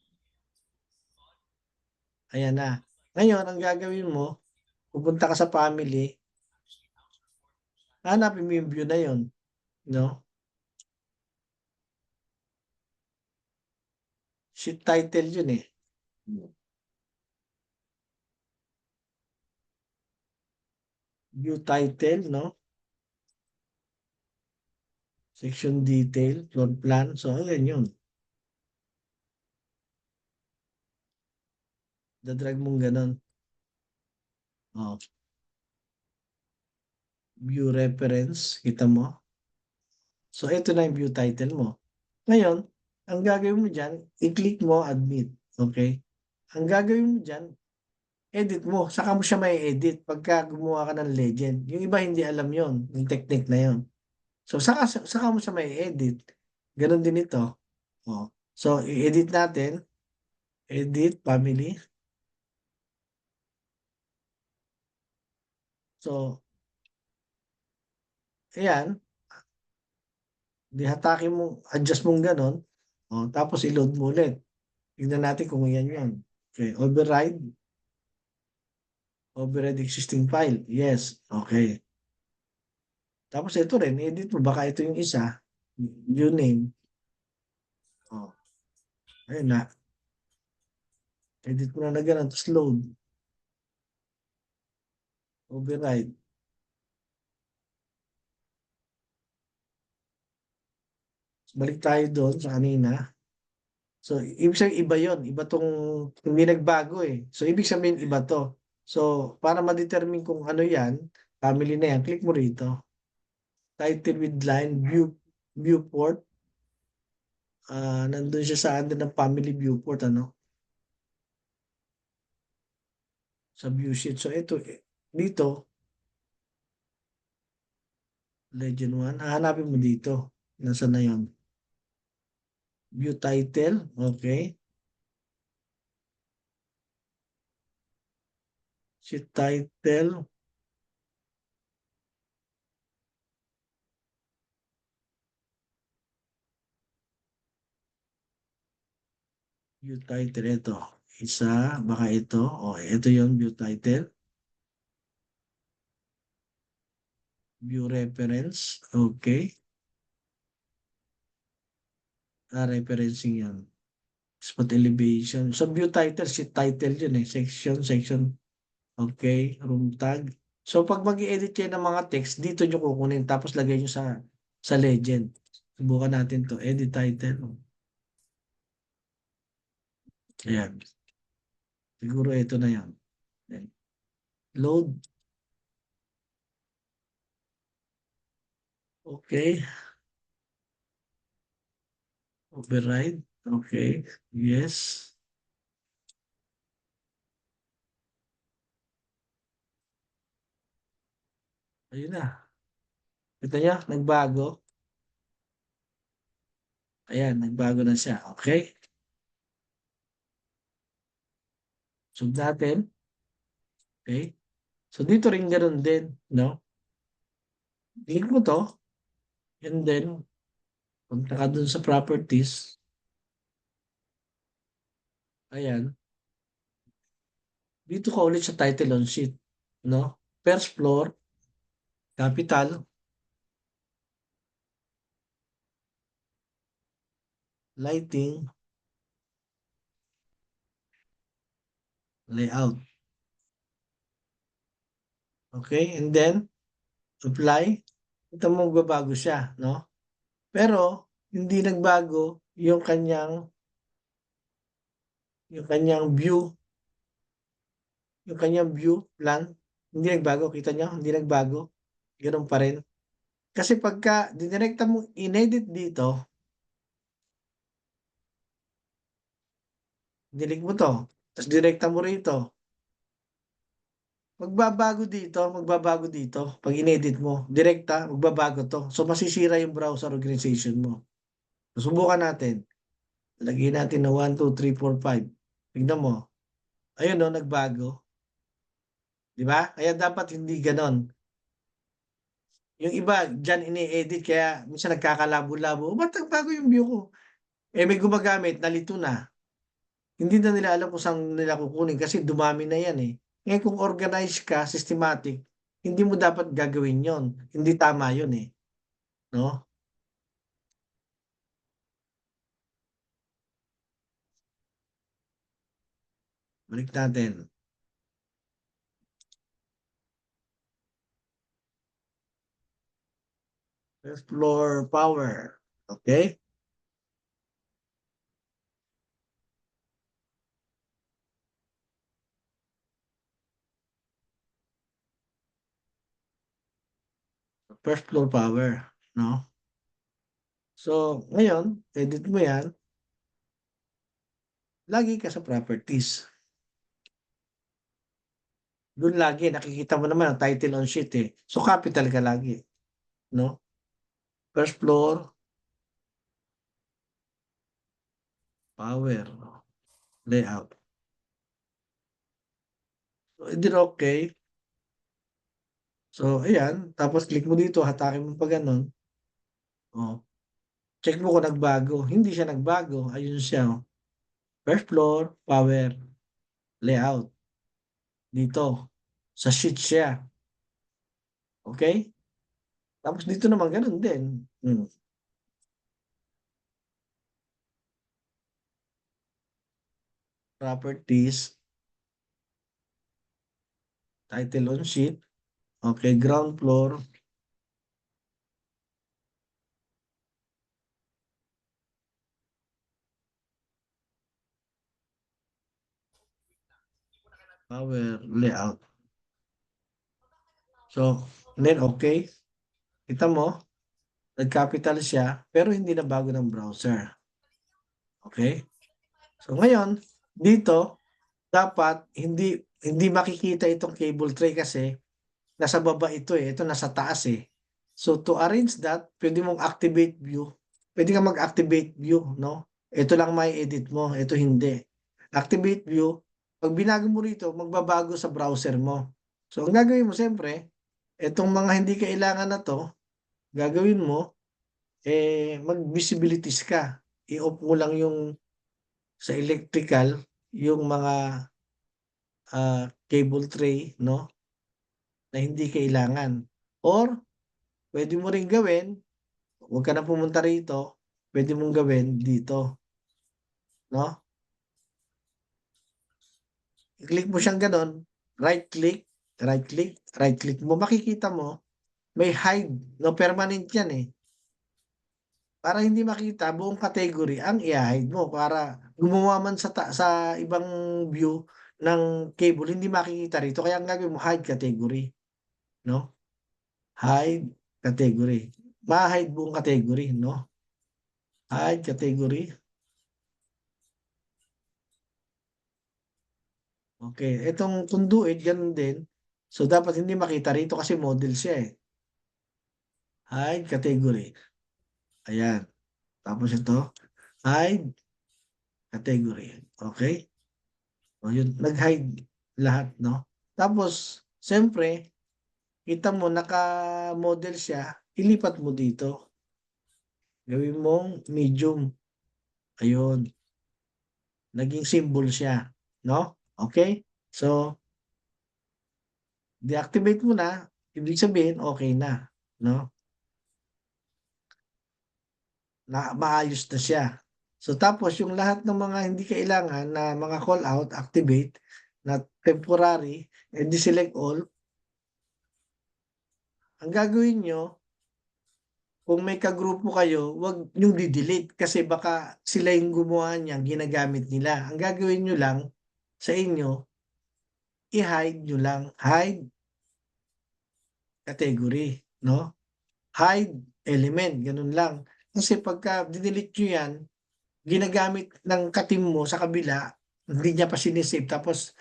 ayan na. Ngayon, ang gagawin mo, pupunta ka sa family, hanapin mo yung view na yun, no? Sheet title yun eh. View title, no? Section detail, floor plan. So, ayan yun. Dadrag mong ganun. Oh. View reference, kita mo? So, ito na yung view title mo. Ngayon, ang gagawin mo dyan, i-click mo, admit. Okay? Ang gagawin mo dyan, edit mo. Saka mo siya may edit pagka gumawa ka ng legend. Yung iba hindi alam yon, yung technique na yon. So, saka mo siya may edit. Ganon din ito. Oh. So, i-edit natin. Edit, family. So, ayan. Di hatakin mo, adjust mong ganon. O, tapos i-load mo ulit. Tignan natin kung yan yun. Okay, override. Override existing file. Yes, okay. Tapos ito rin, edit mo. Baka ito yung isa. View name. O, ayun na. Edit mo na ganun. Tapos load. Override. Balik tayo doon sa kanina. So, ibig sabihin iba yon, iba tong hindi nagbago eh. So, ibig sabihin iba to. So, para ma-determine kung ano yan, family na yan, click mo rito. Title with line, viewport. Nandun siya sa under ng family viewport, ano? Sa view sheet. So, ito, dito, legend 1, hahanapin mo dito. Nasaan na yon? View title, okay. Sheet title, view title, ito. Isa, baka ito. O, ito yon view title. View reference, okay. Referencing yan. Spot elevation. So, view title, sheet title yun eh. Section. Okay, room tag. So, pag mag-i-edit kayo ng mga text, dito nyo kukunin. Tapos lagay nyo sa legend. Subukan natin to. Edit title. Ayan. Siguro ito na yan. Ayan. Load. Okay. Override. Okay. Yes. Ayun na. Ito niya, nagbago. Ayan, nagbago na siya. Okay. Sub natin. Okay. So, dito rin ganoon din. No? Click mo to. And then, punta ka dun sa properties. Ayan. Dito ka ulit sa title on sheet. No? First floor, capital, lighting, layout. Okay? And then, apply. Ito mo magbabago siya. No? Pero, hindi nagbago yung kanyang view plan. Hindi nagbago. Kita nyo? Hindi nagbago. Ganun pa rin. Kasi pagka dinirekta mo inedit dito, dinig mo to, tapos direkta mo rito, magbabago dito, pag inedit mo, direkta, magbabago to. So, masisira yung browser organization mo. Subukan natin. Lagyan natin na 1, 2, 3, 4, 5. Tignan mo. Ayun no, nagbago. Di ba? Kaya dapat hindi ganon. Yung iba, dyan ini-edit, kaya minsan nagkakalabo-labo. Ba't nagbago yung view ko? Eh, may gumagamit, nalito na. Hindi na nila alam kung saan nila kukunin kasi dumami na yan eh. Ngayon kung organized ka, systematic, hindi mo dapat gagawin yon. Hindi tama yun eh. No? Balik natin. First floor power. Okay? First floor power. No? So, ngayon, edit mo yan. Lagi ka sa properties. Doon lagi, nakikita mo naman ang title on sheet eh. So, capital ka lagi. No? First floor, power, layout. So, hindi okay. So, ayan. Tapos click mo dito, hatakin mo pa ganun. Oh, check mo kung nagbago. Hindi siya nagbago. Ayun siya. Oh. First floor, power, layout. Dito. Sa sheet siya. Okay? Tapos dito naman ganun din. Properties. Title on sheet. Okay, ground floor. Power, layout. So, then okay. Kita mo, nag-capital siya, pero hindi na bago ng browser. Okay? So, ngayon, dito, dapat hindi makikita itong cable tray kasi nasa baba ito eh. Ito nasa taas eh. So, to arrange that, pwede mong activate view. Pwede ka mag-activate view, no? Ito lang may edit mo, ito hindi. Activate view, pag binago mo rito, magbabago sa browser mo. So, ang gagawin mo siyempre, itong mga hindi kailangan na to, gagawin mo, mag-visibilities ka. I-off mo lang yung sa electrical, yung mga cable tray, no? Na hindi kailangan. Or, pwede mo rin gawin, huwag ka na pumunta rito, pwede mong gawin dito, no? I-click mo siyang ganon, right click, right click, right click mo, makikita mo, may hide, no? Permanent yan eh. Para hindi makita buong category ang i-hide mo para gumawa man sa ibang view ng cable hindi makikita rito kaya ang gagawin mo hide category, no? Hide category. Ma-hide buong category, no? Hide category. Okay, itong conduit ganun din. So dapat hindi makita rito kasi model siya eh. Hide category. Ayan. Tapos ito, hide category. Okay? O yun, nag-hide lahat, no? Tapos, siyempre, kita mo, naka-model siya, ilipat mo dito. Gawin mong medium. Ayun. Naging symbol siya. No? Okay? So, deactivate mo na, ibig sabihin, okay na. No? Maayos na siya. So, tapos, yung lahat ng mga hindi kailangan na mga call out, activate, na temporary, and select all, ang gagawin nyo, kung may kagrupo kayo, wag niyong di-delete kasi baka sila yung gumawa niyan, ginagamit nila. Ang gagawin niyo lang sa inyo, i-hide niyo lang, hide category, no? Hide element, ganun lang. Kasi pagka di-delete niyo yan, ginagamit ng katim mo sa kabila, hindi niya pa sinisave, tapos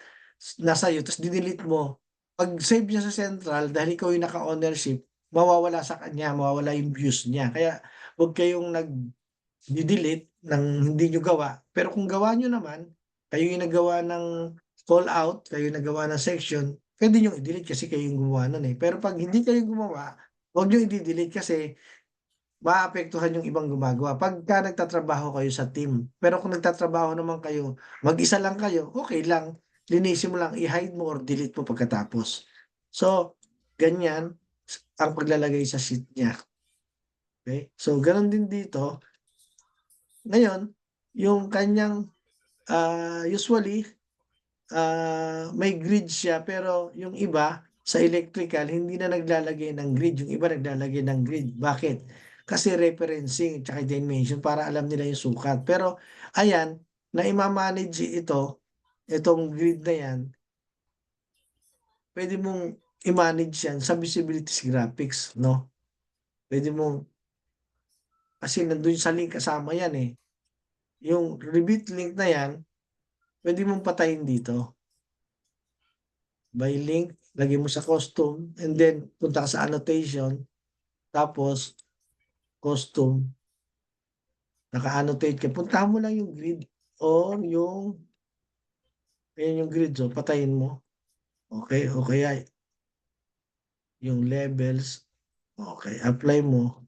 nasa iyo, tapos di-delete mo. Pag save niya sa central, dahil ikaw yung naka-ownership, mawawala sa kanya, mawawala yung views niya. Kaya huwag kayong di-delete ng hindi nyo gawa. Pero kung gawa nyo naman, kayo yung nagawa ng call out, kayo yung nagawa ng section, pwede nyo i-delete kasi kayo yung gumawa nun eh. Pero pag hindi kayo gumawa, huwag nyo i-delete kasi maapektuhan yung ibang gumagawa. Pagka nagtatrabaho kayo sa team. Pero kung nagtatrabaho naman kayo, mag-isa lang kayo, okay lang. Linisin mo lang, i-hide mo or delete mo pagkatapos. So, ganyan ang paglalagay sa sheet niya. Okay? So, ganun din dito. Ngayon, yung kanyang usually may grid siya pero yung iba sa electrical hindi na naglalagay ng grid, yung iba naglalagay ng grid. Bakit? Kasi referencing at dimension para alam nila yung sukat. Pero ayan, na i-manage itong grid na yan, pwede mong i-manage yan sa visibilities graphics, no? Pwede mong, kasi nandun sa link kasama yan eh. Yung Revit link na yan, pwede mong patayin dito. By link, lagay mo sa custom, and then punta ka sa annotation, tapos custom, naka-annotate ka. Puntahan mo lang yung grid. or ayan yung grids, patayin mo. Okay, o kaya yung levels, okay, apply mo,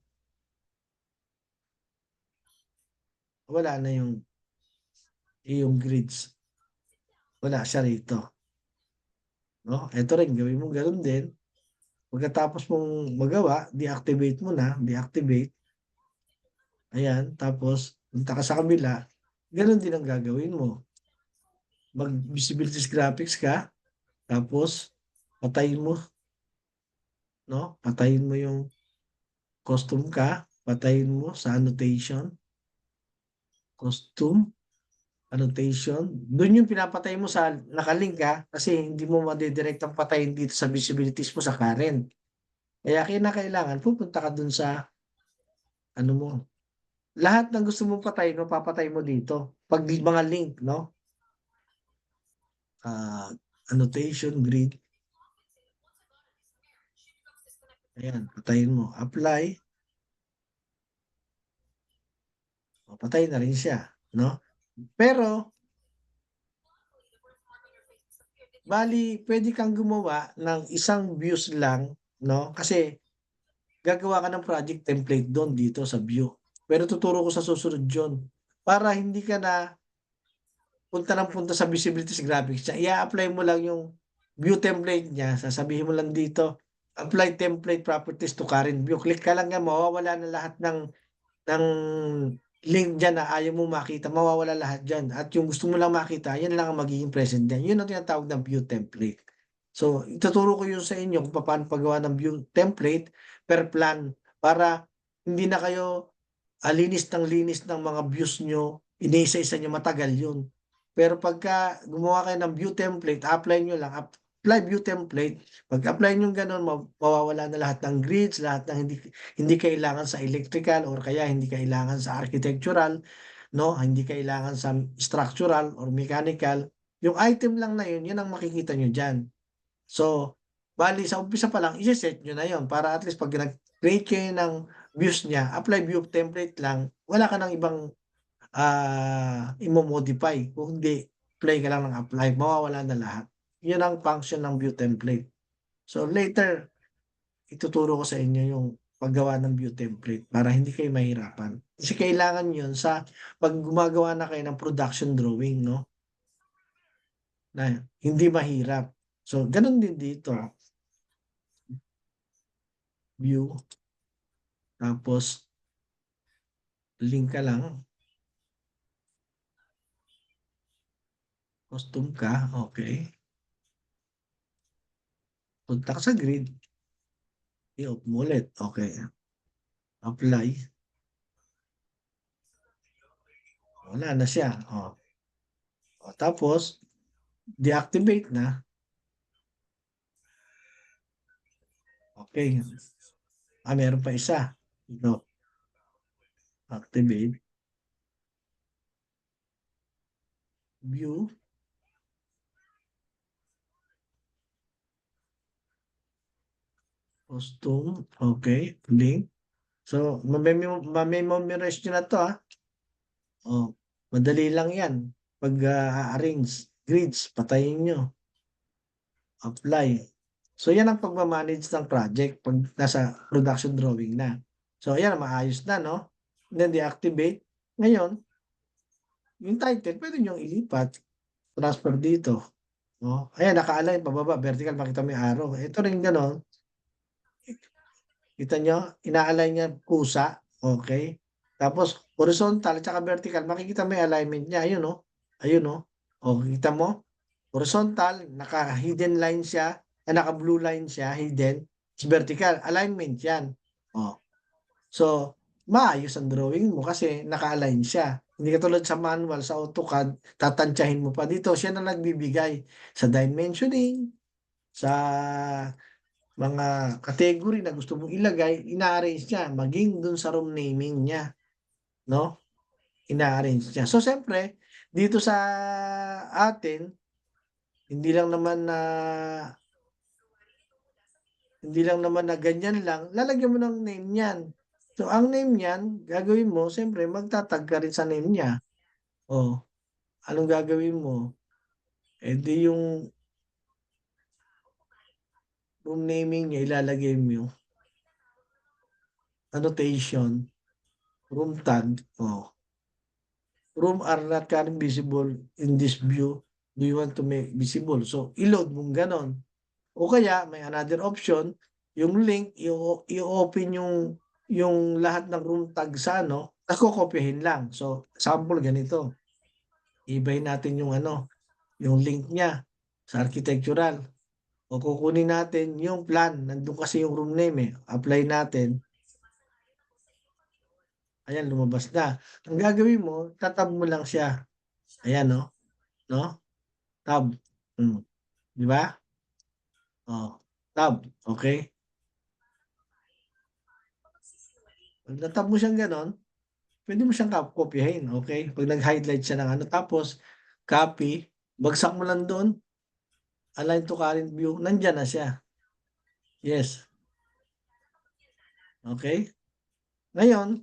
wala na yung grids. Wala siya rito. No? Ito rin, gawin mo ganun din. Pagkatapos mong magawa, deactivate mo na, deactivate. Ayan, tapos punta ka sa kabila, ganun din ang gagawin mo. Mag-visibility graphics ka, tapos patayin mo, no? Patayin mo yung custom ka, patayin mo sa annotation, custom, annotation. Doon yung pinapatay mo sa nakalink ka kasi hindi mo madidirect ang patayin dito sa visibilities mo sa current. Kaya kinakailangan pupunta ka dun sa ano mo. Lahat ng gusto mong patayin, mapapatay mo dito. Pag di mga link, no? Ah, annotation, grid. Ayan, patayin mo. Apply. Patay na rin siya, no? Pero, bali, pwede kang gumawa ng isang views lang, no? Kasi, gagawa ka ng project template doon dito sa view. Pero tuturo ko sa susunod yun. Para hindi ka na punta ng punta sa visibilities graphics niya. I-apply mo lang yung view template niya. Sasabihin mo lang dito, apply template properties to current view. Click ka lang yan, mawawala na lahat ng link dyan na ayaw mo makita. Mawawala lahat dyan. At yung gusto mo lang makita, yan lang ang magiging present dyan. Yun ang tinatawag ng view template. So, ituturo ko yun sa inyo kung paano paggawa ng view template per plan para hindi na kayo linis ng mga views nyo, iniisa-isa nyo, matagal yun. Pero pagka gumawa kayo ng view template, apply nyo lang, apply view template, pag-apply nyo ganun, mawawala na lahat ng grids, lahat ng hindi kailangan sa electrical or kaya hindi kailangan sa architectural, no? Hindi kailangan sa structural or mechanical. Yung item lang na yun, yun ang makikita nyo dyan. So, bali sa umpisa pa lang, isi-set nyo na yon para at least pag nag-create kayo ng views niya, apply view template lang, wala ka ng ibang imo-modify. Kung hindi, apply ka lang ng apply, mawawala na lahat. Yun ang function ng view template. So later, ituturo ko sa inyo yung paggawa ng view template para hindi kayo mahirapan. Kasi kailangan yun sa pag gumagawa na kayo ng production drawing, no? Na hindi mahirap. So, ganun din dito. View. Tapos, link ka lang. Custom ka. Okay. Punta ka sa grid. I-off mo ulit. Okay. Apply. Wala na siya. Tapos, deactivate na. Okay. Meron pa isa. Ito. Activate. View. Custom. Okay. Link. So, mamemorize nyo na to madali lang yan. Pag arrange grids, patayin nyo. Apply. So, yan ang pagmamanage ng project pag nasa production drawing na. So, ayan, maayos na, no? Then, deactivate. Ngayon, yung title, pwede nyo ilipat. Transfer dito. No? Ayan, naka-align, pababa, vertical, makita mo yung arrow. Ito rin gano'n. Kita nyo, ina-align niya kusa. Okay. Tapos, horizontal, tsaka vertical, makikita mo yung alignment niya. Ayun, no? Ayun, no? O, kita mo? Horizontal, naka-hidden line siya, naka-blue line siya, hidden. It's vertical, alignment yan. So, maayos ang drawing mo kasi naka-align siya. Hindi katulad sa manual, sa AutoCAD, tatansyahin mo pa. Dito, siya na nagbibigay sa dimensioning, sa mga category na gusto mong ilagay, ina-arrange niya, maging dun sa room naming niya. No? Ina-arrange niya. So, siyempre, dito sa atin, hindi lang naman na ganyan lang, lalagyan mo ng name niyan. So, ang name niyan, gagawin mo, siyempre, magtatag ka rin sa name niya. Oh. anong gagawin mo? Eh di yung room naming niya ilalagay mo annotation, room tag, oh. Room are not currently visible in this view. Do you want to make visible? So, i-load mong ganon. O kaya, may another option, yung link, i-open yung lahat ng room tag sa ano, nakokopyahin lang. So, sample ganito. Ibahin natin yung ano, yung link niya sa architectural. O kukunin natin yung plan. Nandun kasi yung room name eh. Apply natin. Ayan, lumabas na. Ang gagawin mo, tatab mo lang siya. Ayan, no? No? Tab. Hmm. Di ba? Oh, tab. Okay? Pag natab mo siyang ganon, pwede mo siyang kopyahin. Okay? Pag nag-highlight siya ng ano. Tapos, copy. Bagsak mo lang doon. Align to current view. Nandyan na siya. Yes. Okay? Ngayon,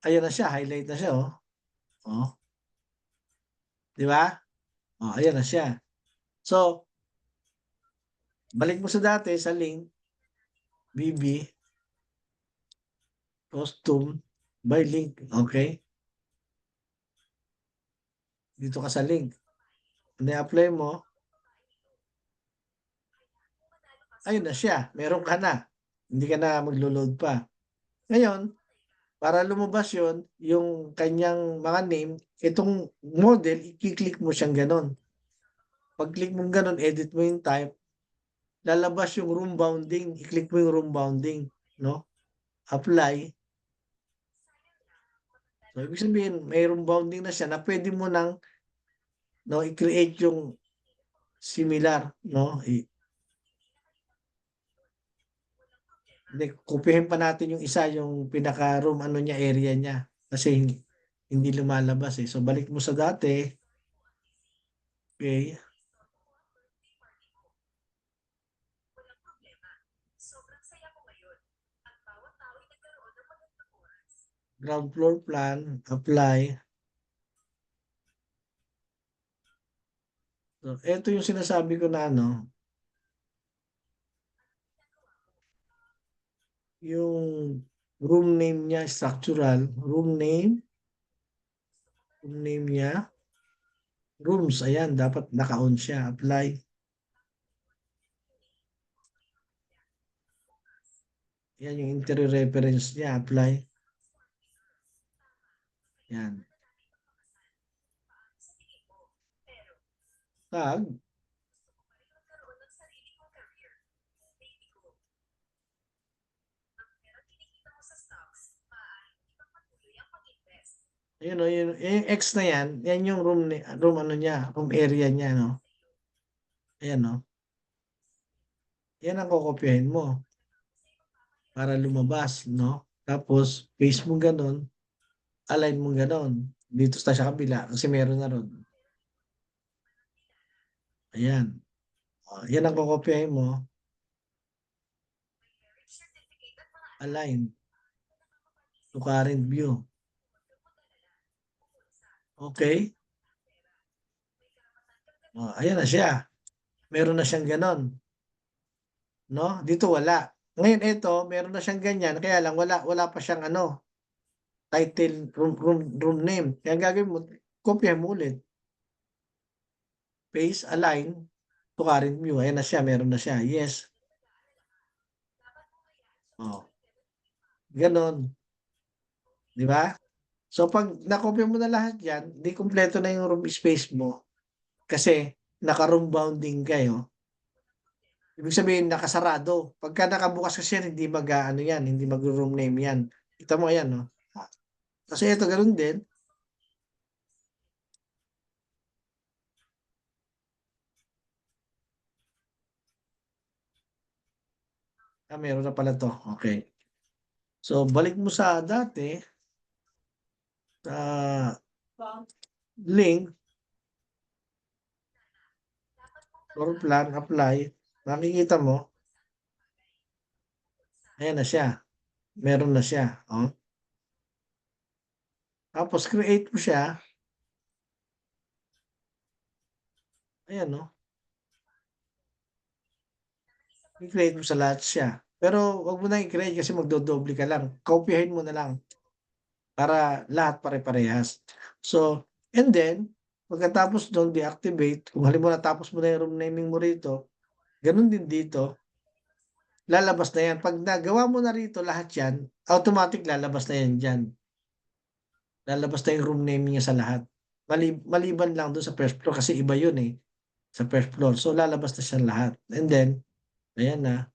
ayan na siya. Highlight na siya, oh. Oh. Di ba? Oh, ayan na siya. So, balik mo sa dati, sa link, BB, costume, by link. Okay? Dito ka sa link. I-apply mo, ayun na siya. Meron ka na. Hindi ka na maglo-load pa. Ngayon, para lumabas yon yung kanyang mga name, itong model, i-click mo siyang ganon. Pag-click mo ganon, edit mo yung type, lalabas yung room bounding. I-click mo yung room bounding. No? Apply. So, ibig sabihin, may room bounding na siya na pwede mo nang no, i-create yung similar. No? Hindi, kupihin pa natin yung isa, yung pinaka-room ano niya, area niya. Kasi hindi lumalabas eh. So, balik mo sa dati. Okay. Ground floor plan, apply. So, ito yung sinasabi ko na ano, yung room name niya, structural, room name niya, rooms, ayan, dapat naka-on siya, apply. Yan yung interior reference niya, apply. Yan. Tag. Ayun o, yung X na yan yung room ano niya, room area niya, no? Ayan, no? Yan ang kokopyahin mo para lumabas, no? Tapos, paste mo ganon, align mo ganon. Dito sa kabila, kasi meron na ron. Ayan. Yan ang kokopyahin mo. Align to current view. Okay? Ayan na siya. Meron na siyang ganon. No? Dito wala. Ngayon ito, meron na siyang ganyan, kaya lang wala pa siyang ano, title, room name. Kaya ang gagawin mo, kopya mo ulit. Paste, align to current view. Ayan na siya, meron na siya. Yes. Oh, ganon. Di ba? So pag nakopya mo na lahat yan, di kumpleto na yung room space mo kasi naka-room bounding kayo. Ibig sabihin nakasarado. Pagka nakabukas kasi yan, hindi ano yan, hindi mag-room name yan. Kita mo yan, no? Kasi ito ganun din. Meron na pala to. Okay. So balik mo sa dati, link, floor plan, apply, makikita mo, ayan na siya. Meron na siya. Oh. Tapos create mo siya. Ayan, no? I-create mo sa lahat siya. Pero wag mo na i-create kasi magdodoble ka lang. Kopyahin mo na lang para lahat pare-parehas. So, and then, pagkatapos doon, deactivate. Kung halimbawa natapos mo na yung room naming mo rito, ganun din dito, lalabas na yan. Pag nagawa mo na rito lahat yan, automatic lalabas na yan dyan. Lalabas na yung room naming niya sa lahat. Maliban lang doon sa first floor kasi iba yun eh. Sa first floor. So, lalabas na siya lahat. And then, ayan na.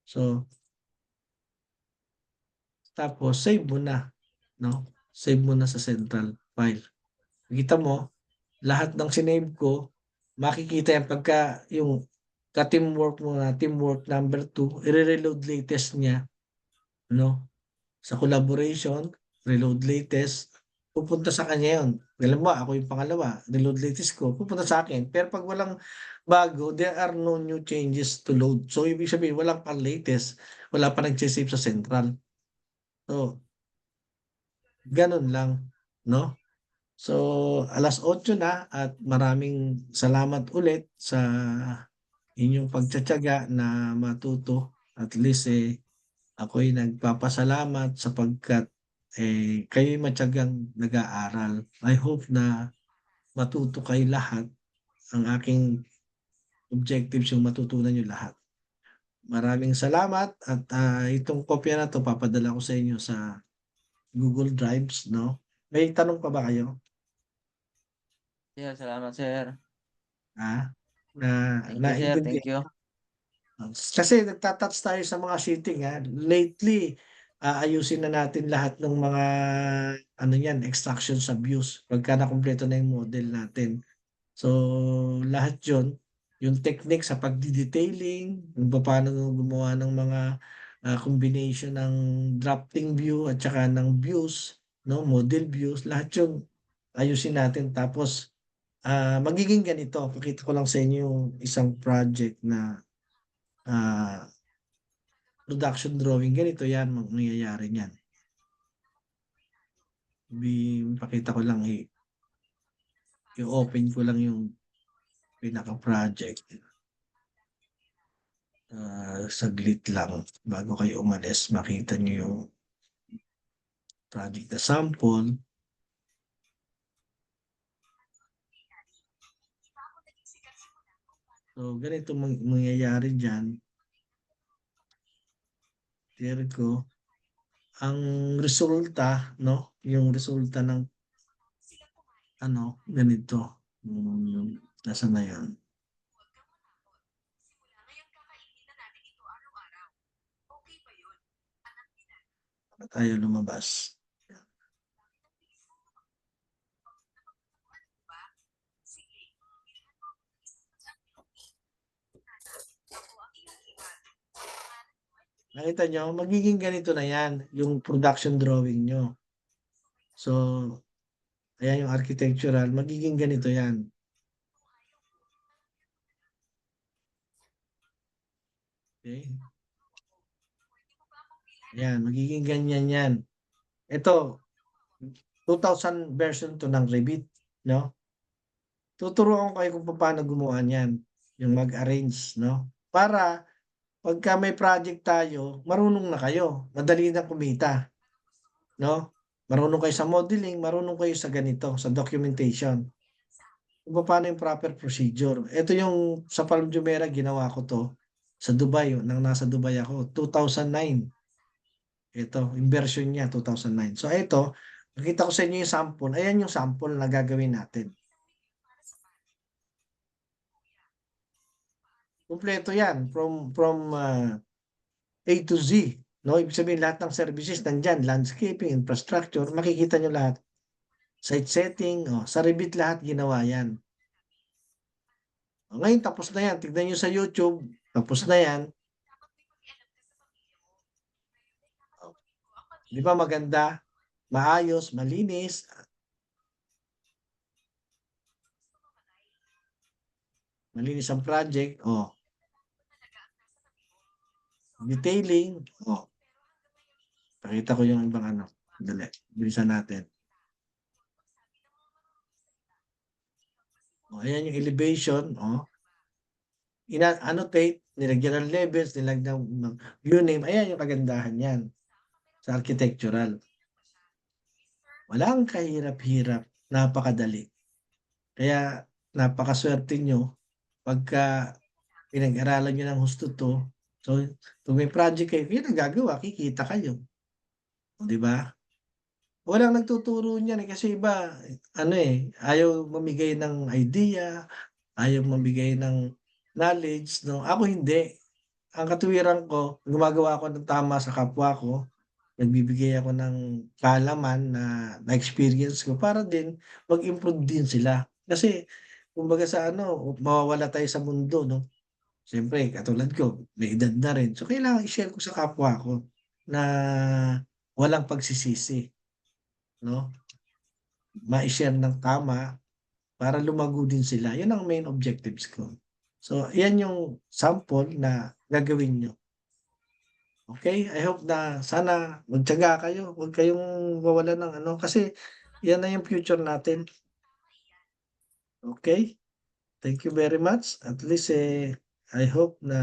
So, tapos save mo na, no? Save mo na sa central file. Kita mo, lahat ng sinave ko, makikita yan pagka yung ka-teamwork mo na, teamwork number 2, i-reload latest niya, no? Sa collaboration, reload latest, pupunta sa kanya yun. Alam mo, ako yung pangalawa, reload latest ko, pupunta sa akin. Pero pag walang bago, there are no new changes to load. So, ibig sabihin, walang pang latest, wala pa nag-save sa central. So, ganun lang, no? So, 8:00 na at maraming salamat ulit sa inyong pagtitiyaga na matuto. At least ako'y nagpapasalamat sapagkat kayo'y matiyagang nag-aaral. I hope na matuto kayo lahat. Ang aking objectives yung matutunan niyo lahat. Maraming salamat at itong kopya na 'to papadala ko sa inyo sa Google Drives, no? May tanong pa ba kayo? Sir, salamat sir. Ha? Na Thank you sir, thank naintindihan you. kasi nagta-touch tayo sa mga cheating, lately, aayusin na natin lahat ng mga ano niyan, extractions abuse pagka nakumpleto na yung model natin. So, lahat 'yun, yung technique sa pagde-detailing, kung papaano gumawa ng mga, combination ng drafting view at saka ng views, 'no, model views, lahat 'yun ayusin natin. Tapos, magiging ganito, pakita ko lang sa inyo yung isang project na production drawing, ganito yan mangyayari niyan. Pakita ko lang i-open ko lang yung pinaka-project. Saglit lang bago kayo umalis, makita niyo yung project na sample. So, ganito mangyayari dyan. Share ko. Ang resulta, no? Yung resulta ng ganito. Nasaan na yan? Bakit tayo lumabas? Nakita nyo, magiging ganito na yan, yung production drawing nyo. So, ayan yung architectural, magiging ganito yan. Okay? Ayan, magiging ganyan yan. Ito, 2000 version to ng Revit, no? Tuturuan ko kayo kung paano gumawa niyan, yung mag-arrange, no? Para pagka may project tayo, marunong na kayo, madali na kumita, no? Marunong kayo sa modeling, marunong kayo sa ganito, sa documentation. Kung paano yung proper procedure. Ito yung sa Palm Jumeirah ginawa ko to sa Dubai, nang nasa Dubai ako, 2009. Ito, yung version niya, 2009. So ito, nakita ko sa inyo yung sample. Ayan yung sample na gagawin natin. Kumpleto yan from A to Z, no? Ibig sabihin lahat ng services nandiyan, landscaping, infrastructure, makikita nyo lahat. Site setting, sa Revit lahat ginawa yan. Ngayon tapos na yan, tignan nyo sa YouTube, tapos na yan. Di ba maganda, maayos, malinis. Malinis ang project, detailing, pakita ko yung ibang dali, bilisan natin. Ayan yung elevation, ina-annotate, nilagyan ng levels, nilagyan ng view name, ayan yung kagandahan niyan sa architectural. Walang kahirap-hirap, napakadali. Kaya napakaswerte nyo pagka pinag-aralan niyo ng husto 'to. So, kung may project kayo, yun ang gagawa, kikita kayo, oh, 'di ba? Walang nagtuturo niyan, kasi iba ano, ayaw mamigay ng idea, ayaw mamigay ng knowledge 'no. Ako hindi, ang katuwiran ko gumagawa ako ng tama sa kapwa ko, nagbibigay ako ng kaalaman na-experience ko para din mag-improve din sila. Kasi kumbaga sa ano, mawawala tayo sa mundo 'no. Siyempre katulad ko, may edad na rin, so kailangan i-share ko sa kapwa ko na walang pagsisisi 'no, mai-share ng tama para lumago din sila, 'yun ang main objectives ko. So 'yan yung sample na gagawin niyo. Okey, I hope na sana magtiyaga kayo, huwag kayong mawalan ng ano, kasi 'yan na yung future natin. Okey, thank you very much, at least, I hope na